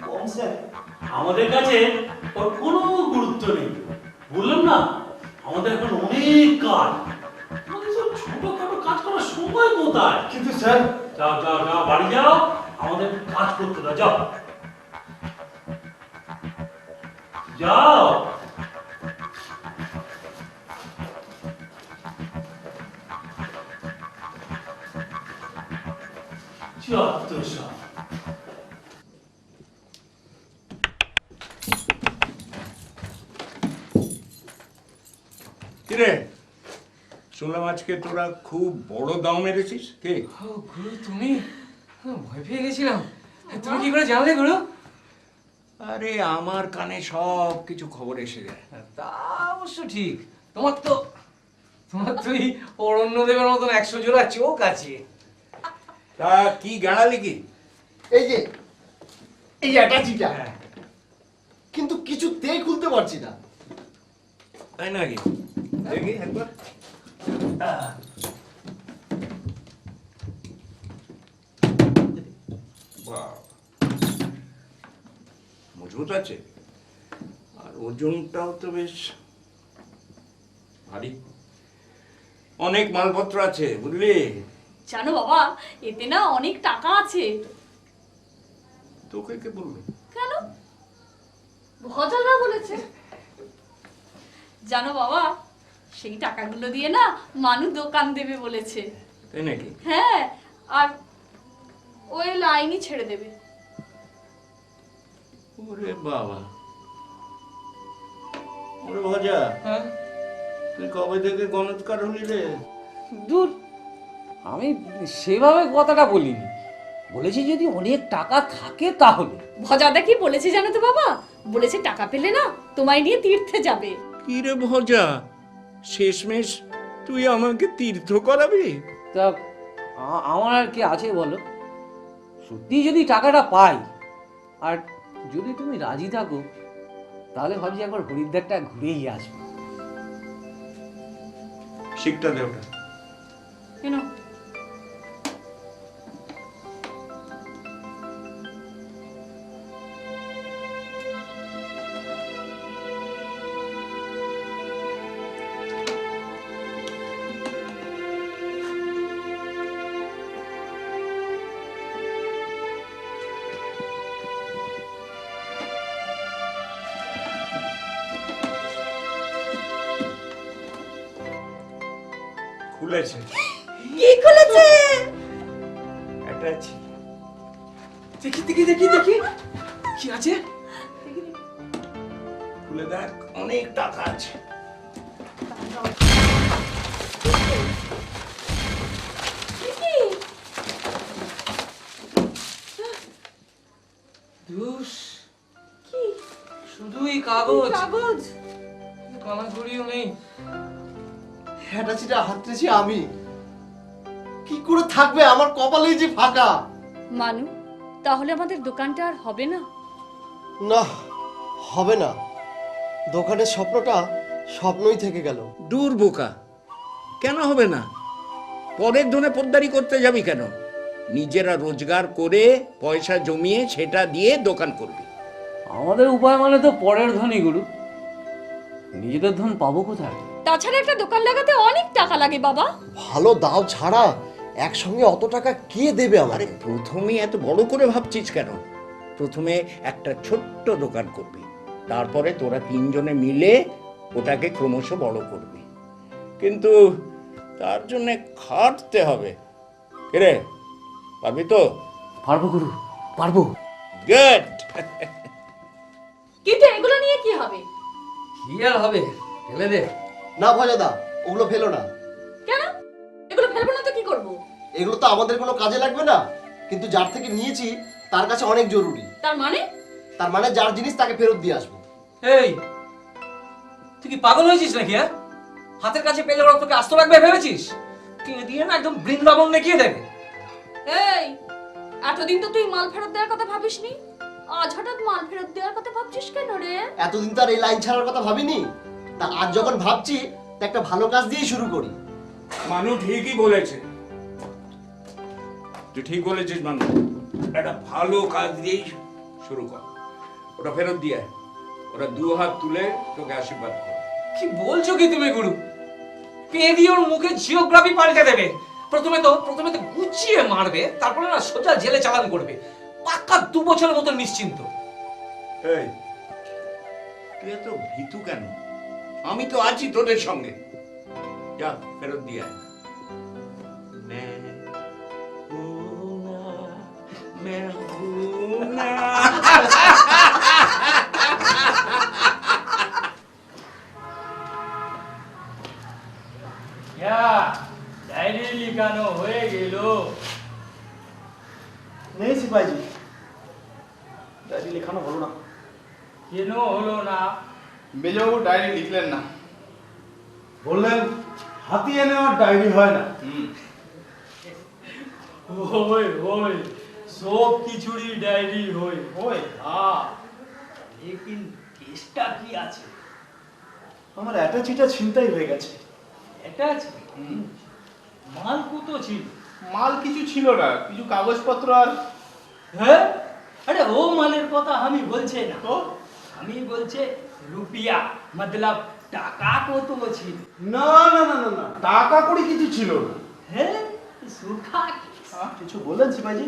কম স্যার? আমাদের কাছে ওর কোনো গুরুত্ব নেই। বললাম না, আমাদের এখন অনেক কাজ। আমাদের সব ছোটখাটো কাজ করার সময় কোথায়? কিন্তু স্যার, যাও যাও যাও, বাড়ি যাও, আমাদের কাজ করতে দাও, যাও যাও। যত সব। কিরে, শুনলাম আজকে তোরা খুব বড় দাও মেরেছিস। কে? ও গুরু, তুমি? ভয় পেয়ে গেছিলাম। তুমি কি করে জানলে গুরু? আরে আমার কানে সব কিছু খবর এসে যায়। তা অবশ্য ঠিক। তোমার তো এই অরণ্যদেবের মতন 100 জোড়া চোখ আছে। তা কি গাড়ালি কি? এই যে এই অ্যাটাচিটা, কিন্তু কিছুতেই খুলতে পারছি না। তাই নাকি? দেখি একবার। বাহ, মজবুত আছে, আর ওজনটাও তো বেশ ভারী। অনেক মালপত্র আছে বুঝলি। জানো বাবা, এতে না অনেক টাকা আছে। তোকে কে বললো? কেন? ভজলরা বলেছে। জানো বাবা, সেই টাকাগুলো দিয়ে না মানু দোকান দেবে বলেছে। তাই নাকি? হ্যাঁ, আর ওই লাইনই ছেড়ে দেবে। ওরে বাবা, ওরে ভজা, তুই কবে থেকে গণৎকার হলি রে? দূর, আমি সেভাবে কথাটা বলিনি। বলেছি যদি অনেক টাকা থাকে তাহলে। ভজাদা কি বলেছে জানো তো বাবা? বলেছে টাকা পেলে না তোমায় নিয়ে তীর্থে যাবে। কি রে ভজা, শেষমেশ তুই আমাকে তীর্থ করাবি? তা আমার আর কি আছে বলো? সত্যি যদি টাকাটা পাই, আর যদি তুমি রাজি থাকো, তাহলে ভাবছি একবার হরিদ্বারটা ঘুরেই আসবো। শিখটা দে ওটা। কেন? খুলেছে। কি খুলেছে? একটা আছে। দেখি দেখি দেখি দেখি কি আছে। খুলে দেখ, অনেক টাকা আছে। ধুস, শুধুই কাগজ। কাগজ? কানাকড়িও নেই। অ্যাটাচিটা হাতড়েছি আমি। কি করে থাকবে? আমার কপালেই যে ফাঁকা। মানু, তাহলে আমাদের দোকানটা আর হবে না? না, হবে না। দোকানের স্বপ্নটা স্বপ্নই থেকে গেল। দূর বোকা, কেন হবে না? পরের ধনে পোদ্দারি করতে যাবি কেন? নিজেরা রোজগার করে পয়সা জমিয়ে সেটা দিয়ে দোকান করবি। আমাদের উপায় মানে তো পরের ধনই গুরু। নিজেদের ধন পাবো কোথায়? তাছাড়া একটা দোকান লাগাতে অনেক টাকা লাগে বাবা। ভালো দাও ছাড়া একসঙ্গে অত টাকা কে দেবে আমারে? প্রথমেই এত বড় করে ভাবছিস কেন? প্রথমে একটা ছোট্ট দোকান করবি, তারপরে তোরা তিনজনে মিলে ওটাকে ক্রমশ বড় করবি। কিন্তু তার জন্য খাটতে হবে। রে, পারবি তো? পারবো গুরু, পারবো। গুড। কিন্তু এগুলো নিয়ে কি হবে? কি আর হবে, ফেলে দে। না ভজাদা, ওগুলো ফেলো না। কেন? এগুলো ফেলবো না তো কি করব? এগুলো তো আমাদের কোনো কাজে লাগবে না, কিন্তু যার থেকে নিয়েছি তার কাছে অনেক জরুরি। তার মানে? তার মানে যার জিনিস তাকে ফেরত দিয়ে আসবো। এই, তুই কি পাগল হয়েছিস নাকি? হ্যাঁ, হাতের কাছে পেলে ওরা তোকে আস্ত রাখবে ভেবেছিস? কিনে দিয়ে না একদম বৃন্দাবন দেখিয়ে দেবে। এই, এতদিন তো তুই মাল ফেরত দেওয়ার কথা ভাবিসনি, আজ হঠাৎ মাল ফেরত দেওয়ার কথা ভাবছিস কেন রে? এতদিন তো আর এই লাইন ছাড়ার কথা ভাবিনি, তা আজ যখন ভাবছি তা একটা ভালো কাজ দিয়েই শুরু করি। মানু ঠিকই বলেছে, তুই ঠিক বলেছিস মানু। একটা ভালো কাজ দিয়েই শুরু কর। ওটা ফেরত দিয়ে আয়। ওরা দু হাত তুলে তোকে আশীর্বাদ কর। কি বলছো কি তুমি গুরু? পেয়ে দিয়ে ওর মুখে জিওগ্রাফি পাল্টে দেবে। প্রথমে তো গুছিয়ে মারবে, তারপরে না সোজা জেলে চালান করবে। পাক্কা 2 বছরের মতো নিশ্চিন্ত। এই, তুই এত ভীতু কেন? আমি তো আছি তোদের সঙ্গে। যা, ফেরত দিয়ে আয়। ডায়েরি লিখানো হয়ে গেল? নেই সিপাহীজি, ডায়েরি লেখানো হলো না। কেন হলো না? মেজবাবু ডায়েরি লিখলেন না। বললেন হাতিয়ে নেওয়ার ডায়েরি হয় না। ওই ওই সব কিছুরই ডায়েরি হয়। ওই হ্যাঁ, লেকিন কেসটা কি আছে? আমার অ্যাটাচিটা ছিনতাই হয়ে গেছে। এটা আছে? মাল কত ছিল? মাল কিছু ছিল না, কিছু কাগজপত্র আর। হ্যাঁ, আরে ও মালের কথা আমি বলছি না, আমি বলছি রুপিয়া, মতলব টাকা কত ছিল? না না না না না, টাকা করে কিছু ছিল না। হ্যাঁ, सूखा কিছু বলেন সিপাহীজি?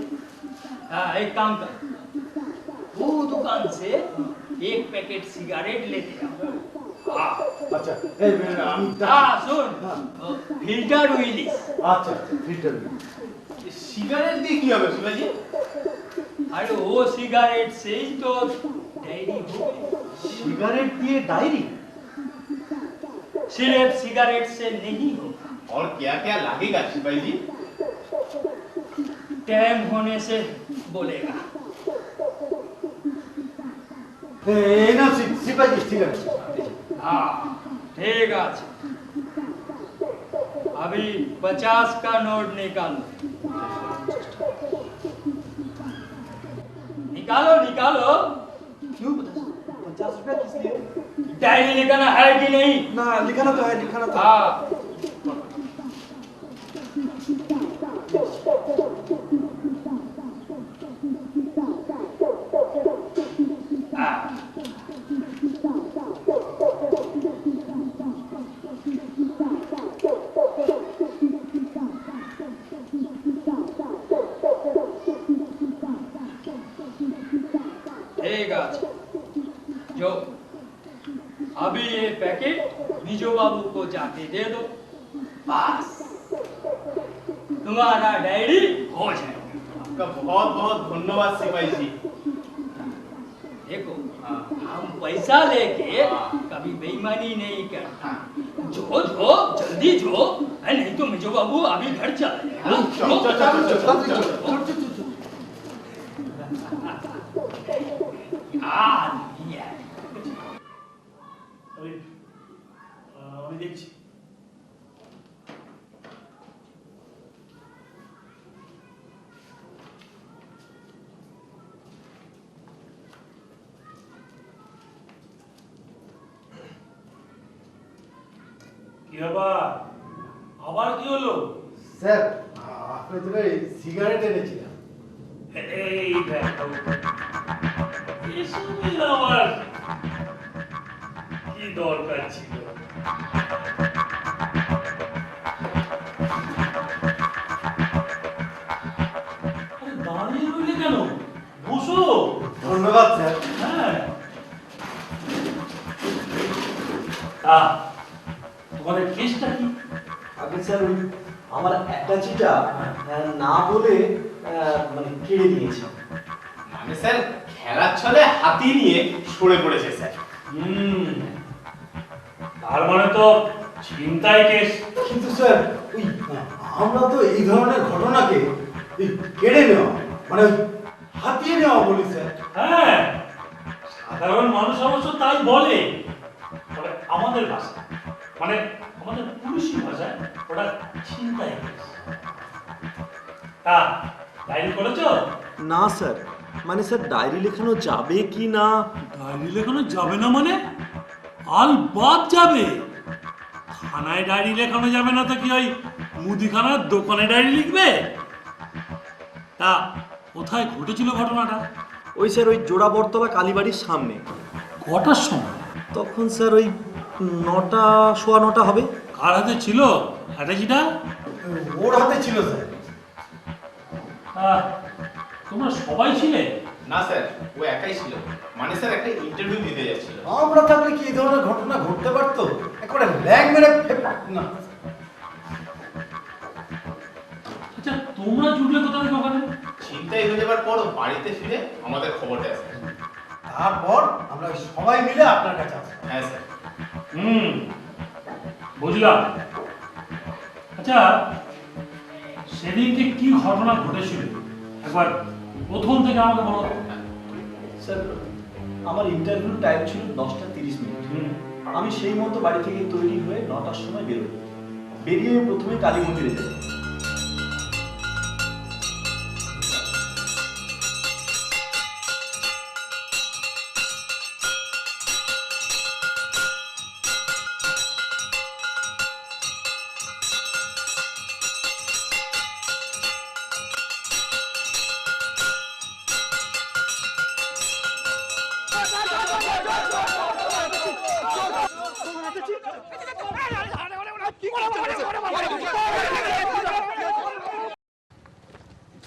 हाँ, एक काम कर, वो दुकान से एक पैकेट सिगरेट लेते आओ। हाँ, আচ্ছা এই আমি हाँ सुन, फिल्टर उइलिस। আচ্ছা ফিল্টার। সিগারেট দিয়ে কি হবে শিবাজি? अरे वो सिगरेट से ही तो डायरी हो गई। সিগারেট দিয়ে ডায়েরি? सिर्फ सिगरेट से नहीं होगा, और क्या क्या लगेगा शिवाजी जी? टाइम होने से बोलेगा। এই না সিপাহীজি, ঠিক আছে। हाँ ठीक है, अभी 50 का नोट निकालो। निकालो निकालो। क्यों 50 रुपया किस लिए? डायरी लिखाना है कि नहीं? ना, लिखाना तो है, लिखाना तो है। हाँ, ठीक है, जो अभी ये पैकेट निजो बाबू को जाके दे दो, बस तुम्हारा डायरी हो जाएगा। आपका बहुत बहुत धन्यवाद सिपाही जी। देखो, हम पैसा लेके कभी बेईमानी नहीं करता। जो जो जल्दी जो है, नहीं तो मिजो बाबू अभी घर चला जाएगा। আমি দেখছি। কি ব্যাপার, আবার কি হলো? স্যার, আপনি তো সিগারেট এনেছিলেন। এই দেখো, এসবের আবার কি দরকার ছিল? দাঁড়িয়ে রইলে কেন? বসো। তোমাদের কেসটা কি? আগে স্যার ওই আমার অ্যাটাচিটা না বলে মানে কেড়ে নিয়েছে। মানে স্যার খেলার ছলে হাতি নিয়ে সরে পড়েছে স্যার। তার মানে তো ছিনতাই কেস। কিন্তু স্যার ওই আমরা তো এই ধরনের ঘটনাকে এই কেড়ে নেওয়া মানে ওই হাতিয়ে নেওয়া বলি স্যার। হ্যাঁ, সাধারণ মানুষ অবশ্য তাই বলে। তবে আমাদের ভাষায়, মানে আমাদের পুলিশি ভাষায় ওটা ছিনতাই কেস। তা ডায়েরি করেছো? না স্যার, মানে স্যার ডায়েরি লেখানো যাবে কি না। ডায়েরি লেখানো যাবে না মানে? আলবাত যাবে। থানায় ডায়েরি লেখানো যাবে না তো কি ওই মুদিখানার দোকানে ডায়েরি লিখবে? তা কোথায় ঘটেছিল ঘটনাটা? ওই স্যার ওই জোড়াবরতলা কালীবাড়ির সামনে। কটার সময়? তখন স্যার ওই 9টা সোয়া 9টা হবে। কার হাতে ছিল অ্যাটাচিটা? ওর হাতে ছিল স্যার। তোমরা সবাই ছিলে? না স্যার, ও একাই ছিল। মানে স্যার একটা ইন্টারভিউ দিতে যাচ্ছিল। আমরা থাকলে কি এই ধরনের ঘটনা ঘটতে পারতো? একেবারে ল্যাং মেরে না। আচ্ছা, তোমরা জুটলে কোথায় ওখানে? ছিনতাই হয়ে যাবার পর বাড়িতে ফিরে আমাদের খবরটা আসে। তারপর আমরা সবাই মিলে আপনার কাছে আসি। হ্যাঁ স্যার। বুঝলাম। আচ্ছা, সেদিনকে কি ঘটনা ঘটেছিল একবার প্রথম থেকে আমাকে বলো। স্যার আমার ইন্টারভিউ টাইম ছিল 10টা 30 মিনিট। আমি সেই মতো বাড়ি থেকে তৈরি হয়ে 9টার সময় বেরোই। বেরিয়ে প্রথমে কালী মন্দিরে যাই।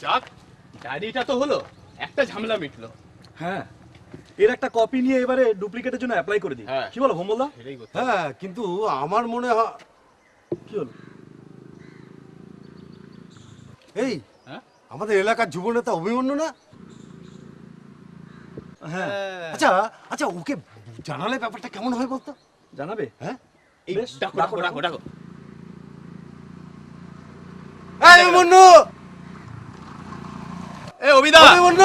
যাক, ডায়েরিটা তো হলো, একটা ঝামেলা মিটলো। হ্যাঁ, এর একটা কপি নিয়ে এবারে ডুপ্লিকেটের জন্য অ্যাপ্লাই করে দিই। কি বলো হোমবলদা? হ্যাঁ, কিন্তু আমার মনে হয় কি হলো? এই আমাদের এলাকার যুব নেতা অভিমন্যু না? হ্যাঁ। আচ্ছা আচ্ছা, ওকে জানালে ব্যাপারটা কেমন হয় বলতো? জানাবে? হ্যাঁ, এই ডাকো ডাকো ডাকো ডাকো। এই অভিমন্যু! এ অভিদা! অভিমন্যু!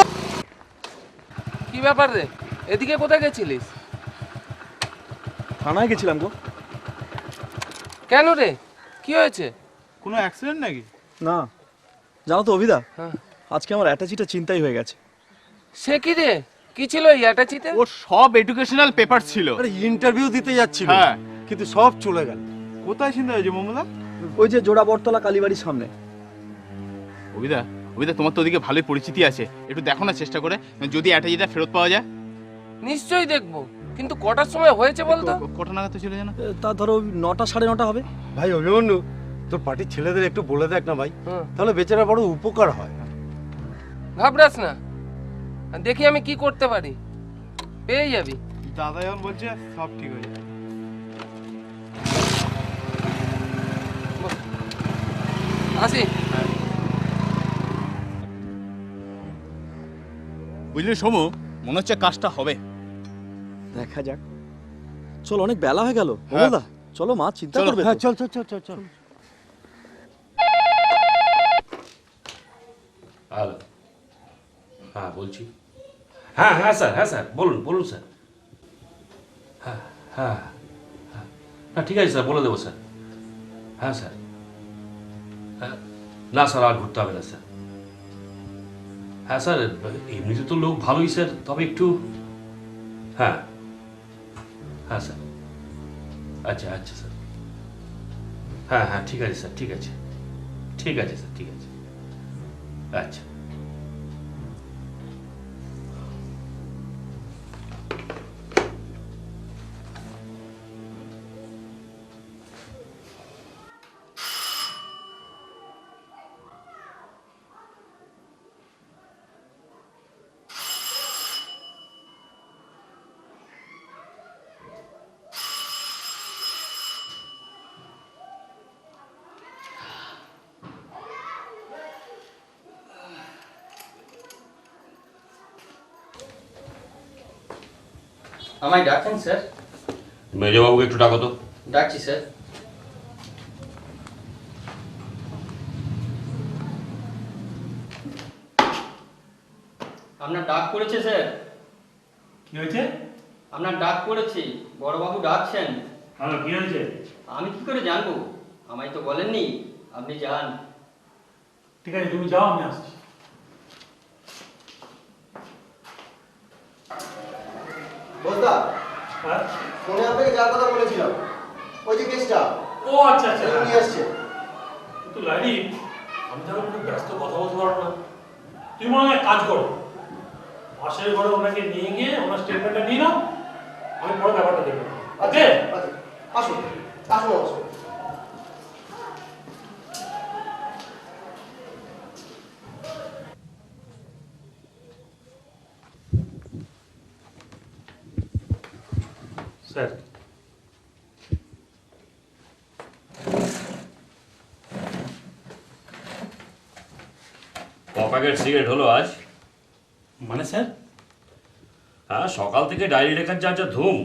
কি ব্যাপার রে, এদিকে কোথায় গেছিলিস? থানায় গেছিলাম গো। কেন রে, কি হয়েছে? কোনো অ্যাক্সিডেন্ট নাকি? না, জানো তো অভিদা, হ্যাঁ। আজকে আমার অ্যাটাচিটা চিন্তাই হয়ে গেছে। সে কি রে, কি ছিল এই অ্যাটাচিতে? ও সব এডুকেশনাল পেপার ছিল। আরে ইন্টারভিউ দিতে যাচ্ছিল, হ্যাঁ। কিন্তু সব চলে গেল। কোথায় চিন্তা হয়েছে মমলা? ওই যে জোড়াবরতলা কালীবাড়ির সামনে। অভিদা, অভিদা তোমার তো ওদিকে ভালোই পরিচিতি আছে, একটু দেখো না চেষ্টা করে, যদি অ্যাটাচিটা ফেরত পাওয়া যায়। নিশ্চয়ই দেখবো, কিন্তু কটার সময় হয়েছে বলতো? কটা নাগাদ ছিল জানো? তা ধরো 9টা 9:30 হবে। ভাই অভিমন্যু, তোর পার্টির ছেলেদের একটু বলে দেখ না ভাই, হুম। তাহলে বেচারা বড় উপকার হয়। ঘাবড়াস না, দেখি আমি কি করতে পারি, পেয়ে যাবি। দাদা যখন বলছে সব ঠিক হয়ে যাবে। আসি। বুঝলি সমু, মনে হচ্ছে কাজটা হবে। দেখা যাক। চল, অনেক বেলা হয়ে গেল। হোমবলদা চলো, মা চিন্তা করবে। হ্যাঁ, চল চল চল চল চল। হ্যালো, হ্যাঁ বলছি। হ্যাঁ হ্যাঁ স্যার, হ্যাঁ স্যার, বলুন বলুন স্যার। হ্যাঁ হ্যাঁ হ্যাঁ, হ্যাঁ ঠিক আছে স্যার, বলে দেবো স্যার। হ্যাঁ স্যার। হ্যাঁ, না স্যার আর ঘুরতে হবে না স্যার। হ্যাঁ স্যার, এমনিতে তো লোক ভালোই স্যার, তবে একটু। হ্যাঁ হ্যাঁ স্যার। আচ্ছা আচ্ছা স্যার। হ্যাঁ হ্যাঁ ঠিক আছে স্যার, ঠিক আছে ঠিক আছে স্যার, ঠিক আছে। আচ্ছা। আমায় ডাকছেন স্যার? মেজবাবুকে একটু ডাকো তো। ডাকছি স্যার। আপনার ডাক পড়েছে স্যার। কি হয়েছে? আপনার ডাক পড়েছে, বড়বাবু ডাকছেন। হ্যালো, কি হয়েছে? আমি কি করে জানবো? আমায় তো বলেননি। আপনি যান। ঠিক আছে, তুমি যাও, আমি আসছি। বলতা হ্যাঁ? ফোনে আপনাকে যার কথা বলেছিলাম, ওই যে কেসটা ও আচ্ছা আচ্ছা, নিয়ে আসছে। কিন্তু লাইনি, আমি তো এখন খুব ব্যস্ত, কথা বলতে পারবো না। তুমি মনে হয় এক কাজ করো, পাশের ঘরে ওনাকে নিয়ে গিয়ে ওনার স্টেটমেন্টটা নিয়ে নাও, আমি পরে ব্যাপারটা দেখবো। ওকে? আসুন আসুন আসুন। স্যার, ক প্যাকেট সিগারেট হলো আজ? মানে স্যার? হ্যাঁ, সকাল থেকে ডায়েরি লেখার যা যা ধুম,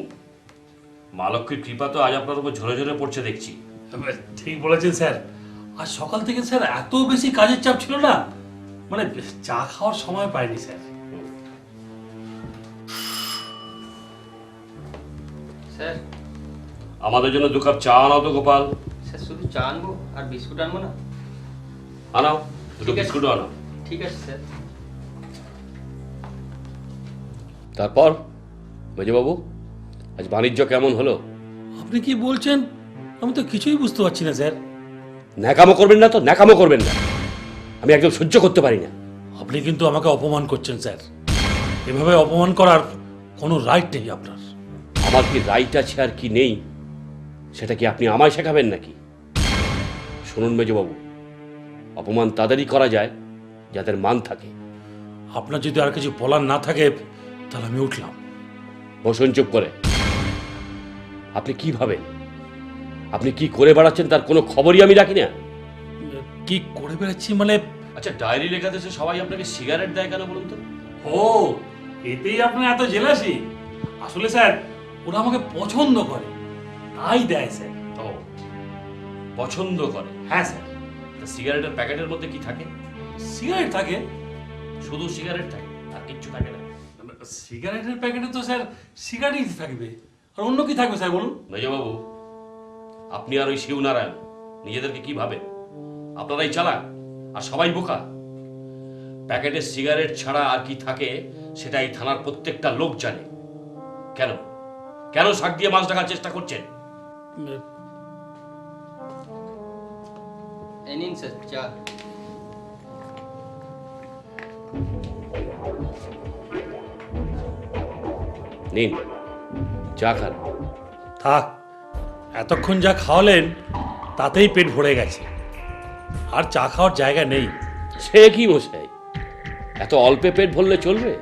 মা লক্ষ্মীর কৃপা তো আজ আপনার উপর ঝরে ঝরে পড়ছে দেখছি। ঠিক বলেছেন স্যার। আজ সকাল থেকে স্যার এত বেশি কাজের চাপ ছিল না, মানে চা খাওয়ার সময় পাইনি স্যার। স্যার, আমাদের জন্য 2 কাপ চা আনাও তো গোপাল। স্যার শুধু চা আনবো আর বিস্কুট আনবো না? আনাও, 2 ঠিক আছে। বিস্কুটও আনাও। ঠিক আছে স্যার। তারপর মেজবাবু, আজ বাণিজ্য কেমন হলো? আপনি কি বলছেন? আমি তো কিছুই বুঝতে পারছি না স্যার। ন্যাকামো করবেন না তো, ন্যাকামো করবেন না। আমি একদম সহ্য করতে পারি না। আপনি কিন্তু আমাকে অপমান করছেন স্যার। এভাবে অপমান করার কোনো রাইট নেই আপনার। আমার কি রাইট আছে আর কি নেই সেটা কি আপনি আমায় শেখাবেন নাকি? শুনুন মেজবাবু, অপমান তাদেরই করা যায় যাদের মান থাকে। আপনার যদি আর কিছু বলার না থাকে তাহলে আমি উঠলাম। বসুন চুপ করে। আপনি কি ভাবেন? আপনি কি করে বেড়াচ্ছেন তার কোনো খবরই আমি রাখি না। কি করে বেড়াচ্ছি মানে? আচ্ছা, ডায়েরি লেখাতে সবাই আপনাকে সিগারেট দেয় কেন বলুন তো? ও, এতেই আপনি এত জেলাসি? আসলে স্যার, ওরা আমাকে পছন্দ করে, তাই দেয় স্যার। ও, পছন্দ করে? হ্যাঁ স্যার। তা সিগারেটের প্যাকেটের মধ্যে কি থাকে? সিগারেট থাকে? শুধু সিগারেট থাকে, আর কিচ্ছু থাকে না? সিগারেটের প্যাকেটে তো স্যার সিগারেটই থাকবে, আর অন্য কি থাকবে স্যার বলুন? মেজবাবু, আপনি আর ওই শিবনারায়ণ নিজেদেরকে কি ভাবেন? আপনারাই চালাক আর সবাই বোকা। প্যাকেটে সিগারেট ছাড়া আর কি থাকে সেটা এই থানার প্রত্যেকটা লোক জানে। কেন কেন শাক দিয়ে মাছ ঢাকার চেষ্টা করছেন? এই নিন স্যার চা। নিন, চা খান। থাক, এতক্ষণ যা খাওয়ালেন তাতেই পেট ভরে গেছে, আর চা খাওয়ার জায়গা নেই। সে কি মশাই, এত অল্পে পেট ভরলে চলবে?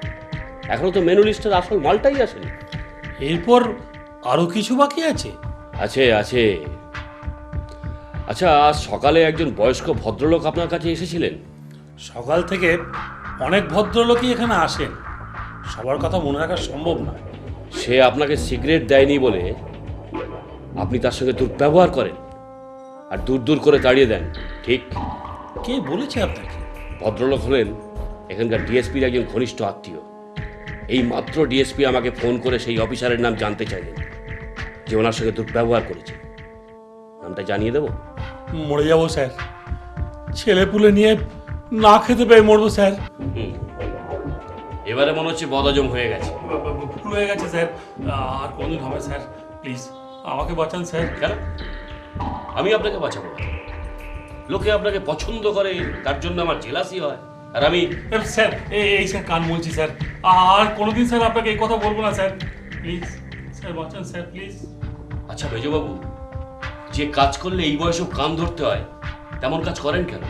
এখনো তো মেনু লিস্টের আসল মালটাই আসেনি। এরপর আরো কিছু বাকি আছে? আছে আছে। আচ্ছা, আজ সকালে একজন বয়স্ক ভদ্রলোক আপনার কাছে এসেছিলেন। সকাল থেকে অনেক ভদ্রলোকই এখানে আসেন, সবার কথা মনে রাখা সম্ভব না। সে আপনাকে সিগারেট দেয়নি বলে আপনি তার সঙ্গে দুর্ব্যবহার করেন আর দূর দূর করে তাড়িয়ে দেন, ঠিক? কে বলেছে আপনাকে? ভদ্রলোক হলেন এখানকার ডিএসপির একজন ঘনিষ্ঠ আত্মীয়। এই মাত্র ডিএসপি আমাকে ফোন করে সেই অফিসারের নাম জানতে চাইলেন যে ওনার সঙ্গে দুর্ব্যবহার করেছে। নামটা জানিয়ে দেবো? মরে যাবো স্যার, ছেলে পুলে নিয়ে না খেতে পেয়ে মরবো স্যার। এবারে মনে হচ্ছে বদহজম হয়ে গেছে। ভুল হয়ে গেছে স্যার, আর কোনদিন হবে স্যার? প্লিজ আমাকে বাঁচান স্যার। কেন আমি আপনাকে বাঁচাবো? লোকে আপনাকে পছন্দ করে, তার জন্য আমার জেলাসি হয়। আর আমি স্যার, এই স্যার কান বলছি স্যার, আর কোনোদিন স্যার আপনাকে এই কথা বলবো না স্যার। প্লিজ স্যার বাঁচান স্যার, প্লিজ। আচ্ছা মেজবাবু, যে কাজ করলে এই বয়সেও কান ধরতে হয় তেমন কাজ করেন কেন?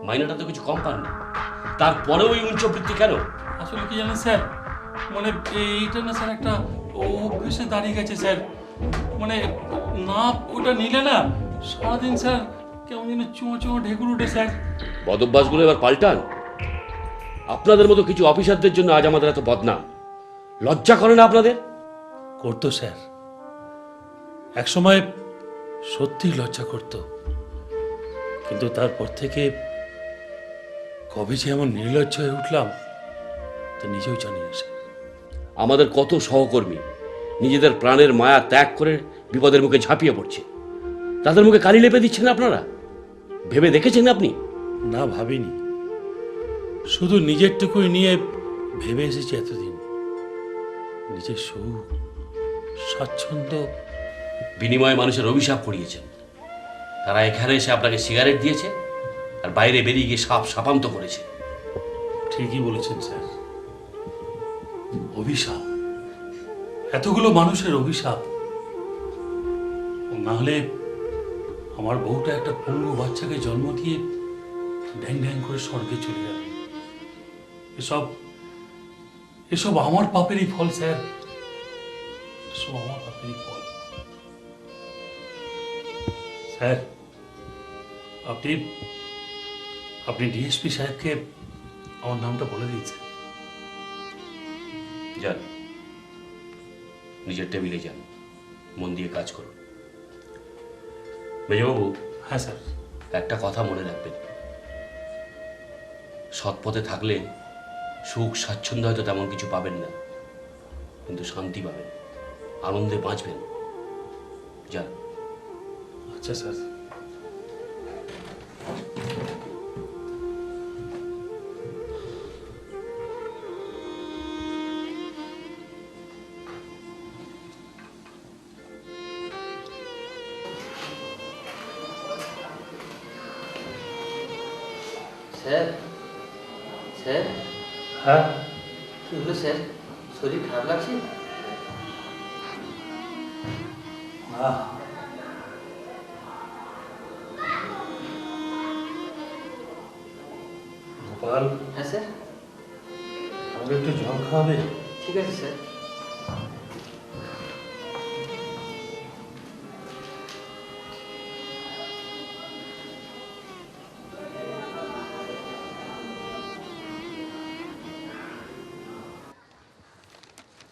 মাইনেটা তো কিছু কম পান না, তারপরেও এই উচ্চবৃত্তি কেন? আসলে কি জানেন স্যার, মানে এইটা না স্যার একটা অভ্যেসে দাঁড়িয়ে গেছে স্যার। মানে না ওটা নিলে না সারাদিন স্যার কেমন যেন চুঁয়ো চুঁয়ো ঢেকুর উঠে স্যার। বদভ্যাসগুলো এবার পাল্টান। আপনাদের মতো কিছু অফিসারদের জন্য আজ আমাদের এত বদনাম। লজ্জা করে না আপনাদের? করতো স্যার, একসময় সত্যি লজ্জা করত, কিন্তু তারপর থেকে কবে যে এমন নির্লজ্জ হয়ে উঠলাম তা নিজেও জানি না স্যার। আমাদের কত সহকর্মী নিজেদের প্রাণের মায়া ত্যাগ করে বিপদের মুখে ঝাঁপিয়ে পড়ছে, তাদের মুখে কালি লেপে দিচ্ছেন আপনারা? ভেবে দেখেছেন আপনি? না, ভাবিনি। শুধু নিজেরটুকুই নিয়ে ভেবে এসেছি এতদিন। নিজের সুখ, স্বাচ্ছন্দ্য বিনিময়ে মানুষের অভিশাপ করিয়েছেন। তারা এখানে এসে আপনাকে সিগারেট দিয়েছে আর বাইরে বেরিয়ে গিয়ে সাপ সাপান্ত করেছে। ঠিকই বলেছেন স্যার, অভিশাপ, এতগুলো মানুষের অভিশাপ। না হলে আমার বউটা একটা পঙ্গু বাচ্চাকে জন্ম দিয়ে ড্যাং ড্যাং করে স্বর্গে চলে গেল। এসব এসব আমার পাপেরই ফল স্যার, এসব আমার পাপেরই ফল। স্যার, আপনি আপনি ডিএসপি সাহেবকে আমার নামটা বলে দিয়েছেন। যান, নিজের টেবিলে যান, মন দিয়ে কাজ করুন। মেজবাবু। হ্যাঁ স্যার। একটা কথা মনে রাখবেন, সৎ পথে থাকলে সুখ স্বাচ্ছন্দ্য হয়তো তেমন কিছু পাবেন না, কিন্তু শান্তি পাবেন, আনন্দে বাঁচবেন। যান। আচ্ছা স্যার। Sir, sir. হ্যাঁ, কি হলো স্যার? শরীর খারাপ লাগছে? গোপাল। হ্যাঁ স্যার। আমাকে একটু জল খাওয়াবে? ঠিক আছে স্যার।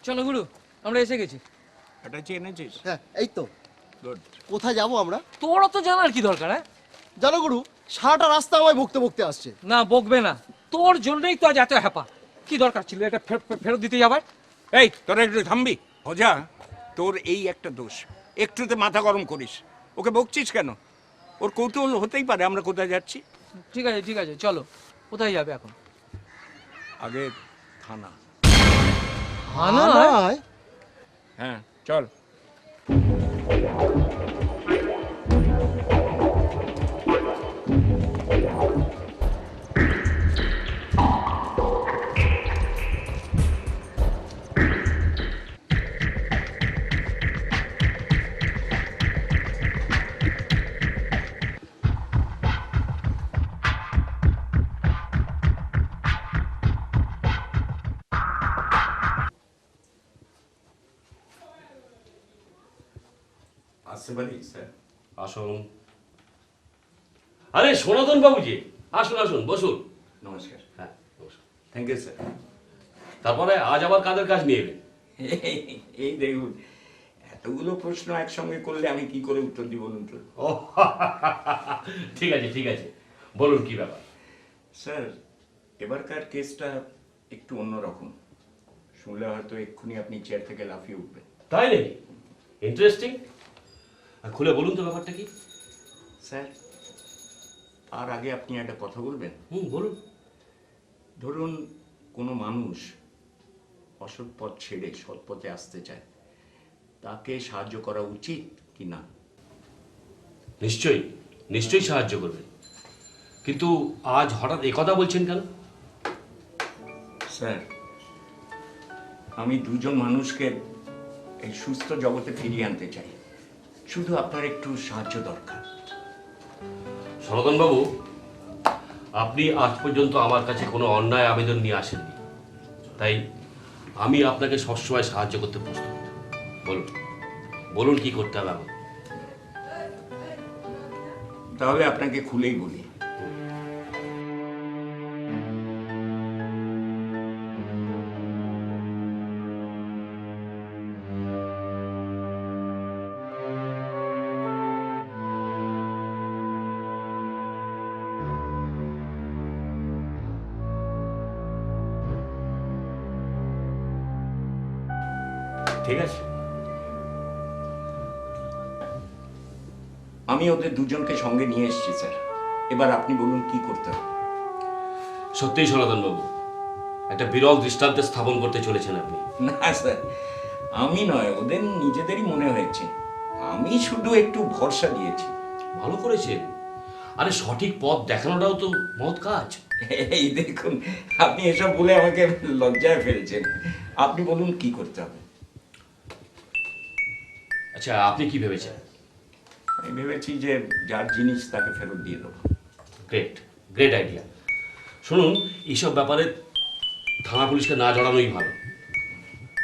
চলো গুরু, আমরা এসে গেছি। এটা চেনেছিস? হ্যাঁ, এই তো। গুড। কোথায় যাব আমরা? তোর তো জানার কি দরকার? হ্যাঁ, জানো গুরু, সারাটা রাস্তা আমায় বকতে বকতে আসছে। না, বকবে না, তোর জন্যই তো আজ এত হ্যাপা। কি দরকার ছিল এটা ফেরত দিতে যাবার? এই তোরা একটু থামবি। ভজা, তোর এই একটা দোষ, একটুতে মাথা গরম করিস। ওকে বকছিস কেন? ওর কৌতূহল হতেই পারে আমরা কোথায় যাচ্ছি। ঠিক আছে, ঠিক আছে, চলো। কোথায় যাবে এখন? আগে থানা। থানায়? হ্যাঁ, চল। আসতে পারি স্যার? আসুন। আরে সনাতন বাবুজি, আসুন আসুন, বসুন। নমস্কার। হ্যাঁ, নমস্কার। Thank you sir. তারপরে আজ আবার কাদের কাজ নিয়ে এলেন? এই দেখুন, এতগুলো প্রশ্ন একসঙ্গে করলে আমি কি করে উত্তর দিব বলুন তো? ও ঠিক আছে, ঠিক আছে, বলুন কি ব্যাপার। স্যার, এবারকার কেসটা একটু অন্যরকম। শুনলে হয়তো এক্ষুনি আপনি চেয়ার থেকে লাফিয়ে উঠবেন। তাই নাকি? ইন্টারেস্টিং। খুলে বলুন তো ব্যাপারটা কি। স্যার, তার আগে আপনি একটা কথা বলবেন? বলুন। ধরুন কোনো মানুষ অসৎ পথ ছেড়ে সৎ পথে আসতে চায়, তাকে সাহায্য করা উচিত কি না? নিশ্চয়ই, নিশ্চয়ই সাহায্য করবেন, কিন্তু আজ হঠাৎ একথা বলছেন কেন? স্যার, আমি দুজন মানুষকে এই সুস্থ জগতে ফিরিয়ে আনতে চাই, শুধু আপনার একটু সাহায্য দরকার। সনাতন বাবু, আপনি আজ পর্যন্ত আমার কাছে কোনো অন্যায় আবেদন নিয়ে আসেননি, তাই আমি আপনাকে সবসময় সাহায্য করতে প্রস্তুত। বলুন, বলুন কি করতে হবে আমার। তাহলে আপনাকে খুলেই বলি। ঠিক আছে। আমি ওদের দুজনকে সঙ্গে নিয়ে এসেছি স্যার। এবার আপনি বলুন কি করতে হবে। সত্যিই সনাতন বাবু, একটা বিরল দৃষ্টান্ত স্থাপন করতে চলেছেন আপনি। না স্যার, আমি নয়, ওদের নিজেদেরই মনে হয়েছে। আমি শুধু একটু ভরসা দিয়েছি। ভালো করেছেন। আরে সঠিক পথ দেখানোটাও তো মহৎ কাজ। এই দেখুন, আপনি এসব বলে আমাকে লজ্জায় ফেলছেন। আপনি বলুন কি করতে হবে। আচ্ছা, আপনি কি ভেবেছেন? আমি ভেবেছি যে যার জিনিস তাকে ফেরত দিয়ে দেবো। Great, great idea. শুনুন, এইসব ব্যাপারে থানা পুলিশকে না জড়ানোই ভালো।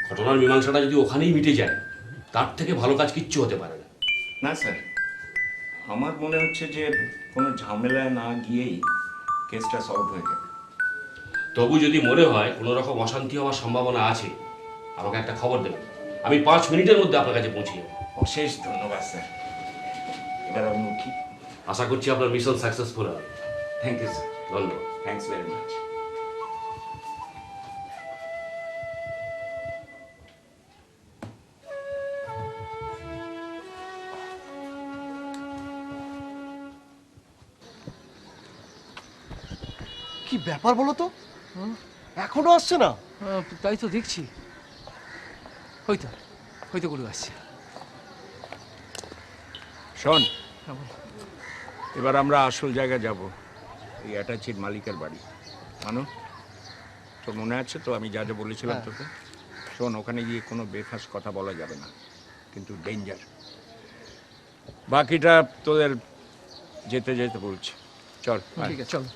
ঘটনার মীমাংসাটা যদি ওখানেই মিটে যায়, তার থেকে ভালো কাজ কিচ্ছু হতে পারে না। না স্যার, আমার মনে হচ্ছে যে কোনো ঝামেলায় না গিয়েই কেসটা সলভ হয়ে যাবে। তবু যদি মনে হয় কোনো রকম অশান্তি হওয়ার সম্ভাবনা আছে, আমাকে একটা খবর দেবেন। আমি 5 মিনিটের মধ্যে আপনার কাছে পৌঁছে যাব। অশেষ ধন্যবাদ স্যার। এবার আমি উঠি। আশা করছি আপনার মিশন সাকসেসফুল হবে। Thank you sir. ধন্যবাদ। Thanks very much. কি ব্যাপার বলো তো, এখনো আসছে না? তাই তো দেখছি। হয়তো হয়তো গুরু আসছে। শোন, এবার আমরা আসল জায়গায় যাব, এই অ্যাটাচির মালিকের বাড়ি। মানো, তোর মনে আছে তো আমি যা যা বলেছিলাম তোকে? শোন, ওখানে গিয়ে কোনো বেফাস কথা বলা যাবে না, কিন্তু ডেঞ্জার। বাকিটা তোদের যেতে যেতে বলছি। চল। ঠিক আছে, চলো।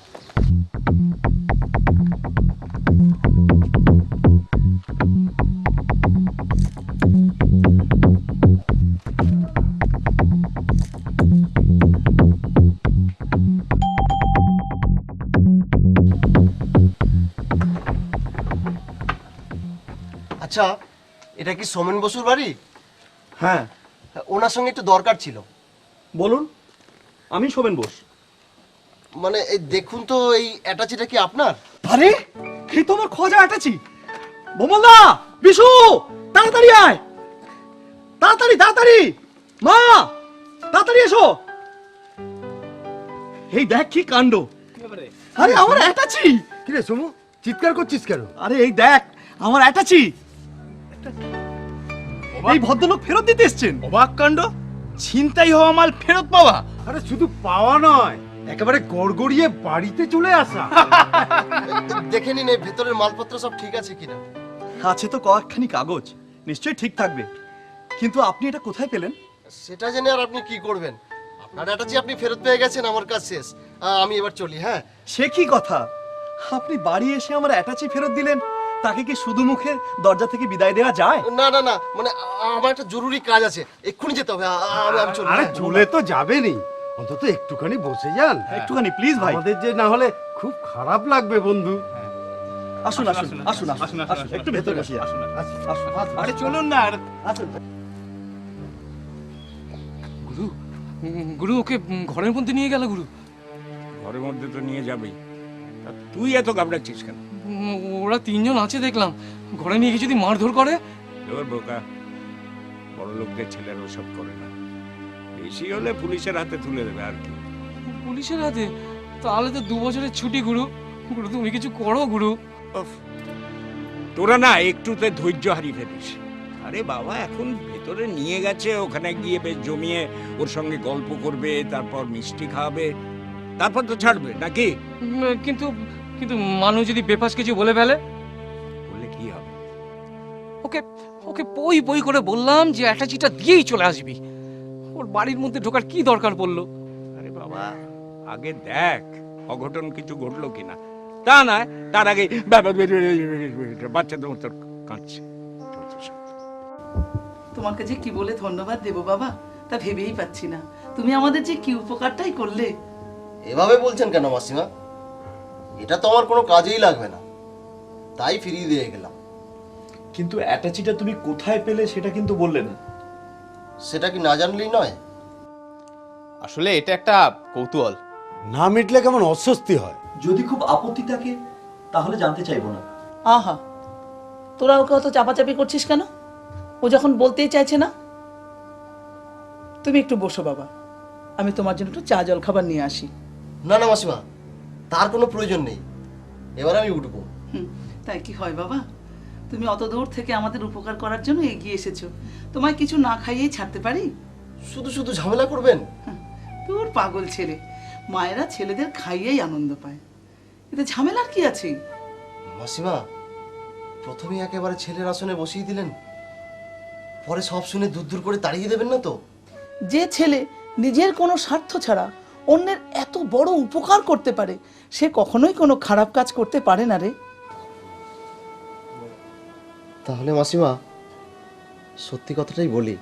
আচ্ছা, এটা কি সোমেন বসুর বাড়ি? হ্যাঁ। ওনার সঙ্গে একটু দরকার ছিল। বলুন, আমি শোভন বোস। মানে এই দেখুন তো, এই অ্যাটাচিটা কি আপনার? আরে, এই তো আমার খোঁজা অ্যাটাচি। বোমলদা, বিশু, তাড়াতাড়ি আয়, তাড়াতাড়ি তাড়াতাড়ি। মা, তাড়াতাড়ি এসো। এই দেখ কি কাণ্ড। আরে আমার অ্যাটাচি। কি রে সমু, চিৎকার করছিস কেন? আরে এই দেখ আমার অ্যাটাচি। এই ভদ্রলোক ফেরত দিতে এসেছেন। অবাক কাণ্ড, ছিনতাই হওয়া মাল ফেরত পাওয়া। আরে শুধু পাওয়া নয়, একেবারে গড়গড়িয়ে বাড়িতে চলে আসা। দেখে নিন এই ভেতরের মালপত্র সব ঠিক আছে কিনা। আছে তো কয়েকখানি কাগজ, নিশ্চয়ই ঠিক থাকবে। কিন্তু আপনি এটা কোথায় পেলেন? সেটা জেনে আর আপনি কি করবেন? আপনার অ্যাটাচি আপনি ফেরত পেয়ে গেছেন, আমার কাজ শেষ। আমি এবার চলি। হ্যাঁ। সে কি কথা, আপনি বাড়ি এসে আমার অ্যাটাচি ফেরত দিলেন, তাকে কি শুধু মুখে দরজা থেকে বিদায় দেওয়া যায়? না না না, মানে আমার একটা জরুরি কাজ আছে, এক্ষুনি যেতে হবে। আমি চলি। আরে চলে তো যাবেনই, অন্তত একটুখানি বসে যান। একটুখানি প্লিজ ভাই। আমাদের যে না হলে খুব খারাপ লাগবে বন্ধু। আসুন আসুন আসুন আসুন আসুন, একটু ভেতরে বসি। আসুন আসুন। আরে চলুন না। আসুন। গুরু, গুরু ওকে ঘরের মধ্যে নিয়ে গেল। গুরু, ঘরের মধ্যে তো নিয়ে যাবেই, তা তুই এত ঘাবড়াচ্ছিস কেন? ওরা 3 জন আছে দেখলাম। ঘরে নিয়ে গিয়ে যদি মারধর করে? তোর বোকা, বড় লোকদের ছেলেরা ওসব করে না। বেশি হলে পুলিশের হাতে তুলে দেবে আর কি। পুলিশের হাতে? তাহলে তো 2 বছরের ছুটি। গুরু, গুরু তুমি কিছু করো। গুরু, তোরা না একটুতে ধৈর্য হারিয়ে ফেলিস। আরে বাবা, এখন ভেতরে নিয়ে গেছে, ওখানে গিয়ে বেশ জমিয়ে ওর সঙ্গে গল্প করবে, তারপর মিষ্টি খাওয়াবে, তারপর তো ছাড়বে নাকি? কিন্তু কিন্তু মানুষ যদি বেফাস কিছু বলে ফেলে? বললে কি হবে? ওকে ওকে বই বই করে বললাম যে অ্যাটাচিটা দিয়েই চলে আসবি। ওর বাড়ির মধ্যে ঢোকার কি দরকার পড়লো? আরে বাবা, আগে দেখ অঘটন কিছু ঘটলো কিনা, তা না তার আগে বাচ্চাদের মতো কাঁদছে। তোমাকে যে কি বলে ধন্যবাদ দেবো বাবা, তা ভেবেই পাচ্ছি না। তুমি আমাদের যে কি উপকারটাই করলে। এভাবে বলছেন কেন মাসিমা? এটা তো আমার কোনো কাজেই লাগবে না, তাই ফিরিয়ে দিয়ে গেলাম। কিন্তু অ্যাটাচিটা তুমি কোথায় পেলে সেটা কিন্তু বললে না। সেটা কি না জানলেই নয়? আসলে এটা একটা কৌতূহল। না মিটলে কেমন অস্বস্তি হয়। যদি খুব আপত্তি থাকে তাহলে জানতে চাইবো না। আহা, তোরা ওকে অত চাপাচাপি করছিস কেন? ও যখন বলতেই চাইছে না। তুমি একটু বসো বাবা, আমি তোমার জন্য একটু চা জল খাবার নিয়ে আসি। না না মাসিমা, তার কোনো প্রয়োজন নেই, এবার আমি উঠবো। তাই কি হয় বাবা? তুমি অত দূর থেকে আমাদের উপকার করার জন্য এগিয়ে এসেছো, তোমায় কিছু না খাইয়েই ছাড়তে পারি? শুধু শুধু ঝামেলা করবেন? তোর পাগল ছেলে, মায়েরা ছেলেদের খাইয়েই আনন্দ পায়, এতে ঝামেলার কি আছে? মাসিমা, প্রথমে একেবারে ছেলের আসনে বসিয়ে দিলেন, পরে সব শুনে দূর দূর করে তাড়িয়ে দেবেন না তো? যে ছেলে নিজের কোনো স্বার্থ ছাড়া অন্যের এত বড় উপকার করতে পারে, সে কখনোই কোনো খারাপ কাজ করতে পারে না রে। তাহলে মাসিমা, সত্যি কথাটাই বলি,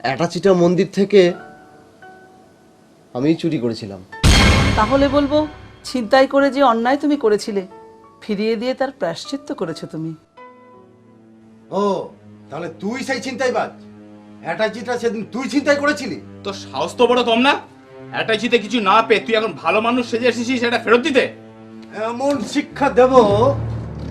অ্যাটাচিটা মন্দির থেকে আমিই চুরি করেছিলাম। তাহলে বলবো, ছিনতাই করে যে অন্যায় তুমি করেছিলে, ফিরিয়ে দিয়ে তার প্রায়শ্চিত্ত করেছো তুমি। ও, তাহলে তুই সেই ছিনতাইবাজ? অ্যাটাচিটা সেদিন তুই ছিনতাই করেছিলি? তোর সাহস তো বড় কম না? অ্যাটাচিতে কিছু না পেয়ে তুই এখন ভালো মানুষ সেজে এসেছিস সেটা ফেরত দিতে? এমন শিক্ষা দেব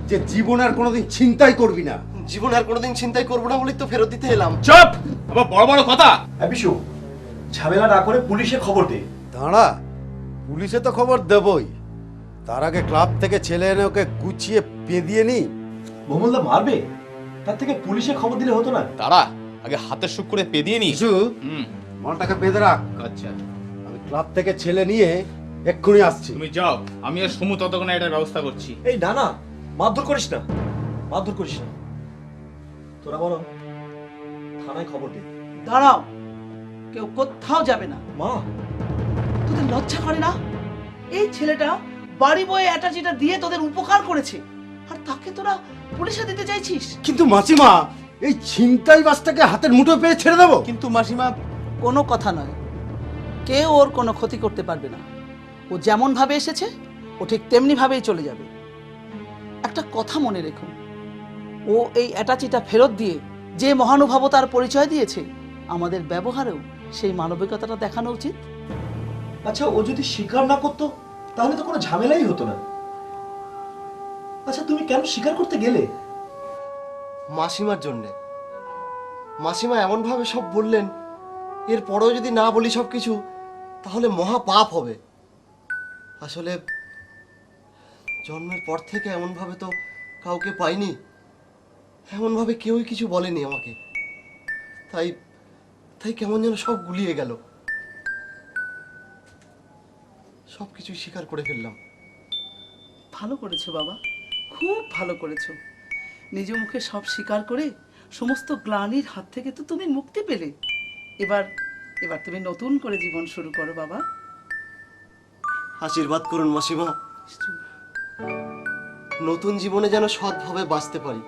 যে জীবনে আর কোনোদিন ছিনতাই করবি না। জীবনে আর কোনোদিন চিন্তাই করবো না বলেই তো ফেরত দিতে এলাম। চুপ! আবার বড় বড় কথা। বিশু, ঝামেলা না করে পুলিশে খবর দে। দাঁড়া, পুলিশে তো খবর দেবই, তার আগে ক্লাব থেকে ছেলে এনে ওকে গুছিয়ে পেঁদিয়ে নি। মোহাম্মদা মারবে, তার থেকে পুলিশে খবর দিলে হতো না? তারা আগে হাতের সুখ করে পেদিয়ে নি। মালটাকে বেঁধে রাখ। আচ্ছা, আমি ক্লাব থেকে ছেলে নিয়ে এক্ষুনি আসছি। তুমি যাও, আমি আর সমু ততক্ষণে এটা ব্যবস্থা করছি। এই না না, মারধর করিস না, মারধর করিস না। তোরা বরং থানায় খবর দে। দাঁড়াও, কেউ কোথাও যাবে না। মা, তোদের লজ্জা করে না? এই ছেলেটা বাড়ি বয়ে অ্যাটাচিটা দিয়ে তোদের উপকার করেছে, আর তাকে তোরা পুলিশে দিতে চাইছিস? কিন্তু মাসিমা, এই ছিনতাইবাজটাকে হাতের মুঠো পেয়ে ছেড়ে দেবো? কিন্তু মাসিমা, কোনো কথা নয়, কেউ ওর কোনো ক্ষতি করতে পারবে না। ও যেমন ভাবে এসেছে ও ঠিক তেমনি ভাবেই চলে যাবে। একটা কথা মনে রেখো, ও এই অ্যাটাচিটা ফেরত দিয়ে যে মহানুভবতার পরিচয় দিয়েছে, আমাদের ব্যবহারেও সেই মানবিকতাটা দেখানো উচিত। আচ্ছা, ও যদি স্বীকার না করতো তাহলে তো কোনো ঝামেলাই হতো না। আচ্ছা, তুমি কেন স্বীকার করতে গেলে? মাসিমার জন্যে। মাসিমা এমন ভাবে সব বললেন, এর পরেও যদি না বলি সব কিছু, তাহলে মহা পাপ হবে। আসলে জন্মের পর থেকে এমন ভাবে তো কাউকে পাইনি, এমন ভাবে কেউই কিছু বলেনি আমাকে, তাই তাই কেমন যেন সব গুলিয়ে গেল, সবকিছু স্বীকার করে ফেললাম। ভালো করেছো বাবা, খুব ভালো করেছো। নিজ মুখে সব স্বীকার করে সমস্ত গ্লানির হাত থেকে তো তুমি মুক্তি পেলে। এবার এবার তুমি নতুন করে জীবন শুরু করো বাবা। আশীর্বাদ করুন মাসিমা, নতুন জীবনে যেন সৎভাবে বাঁচতে পারি।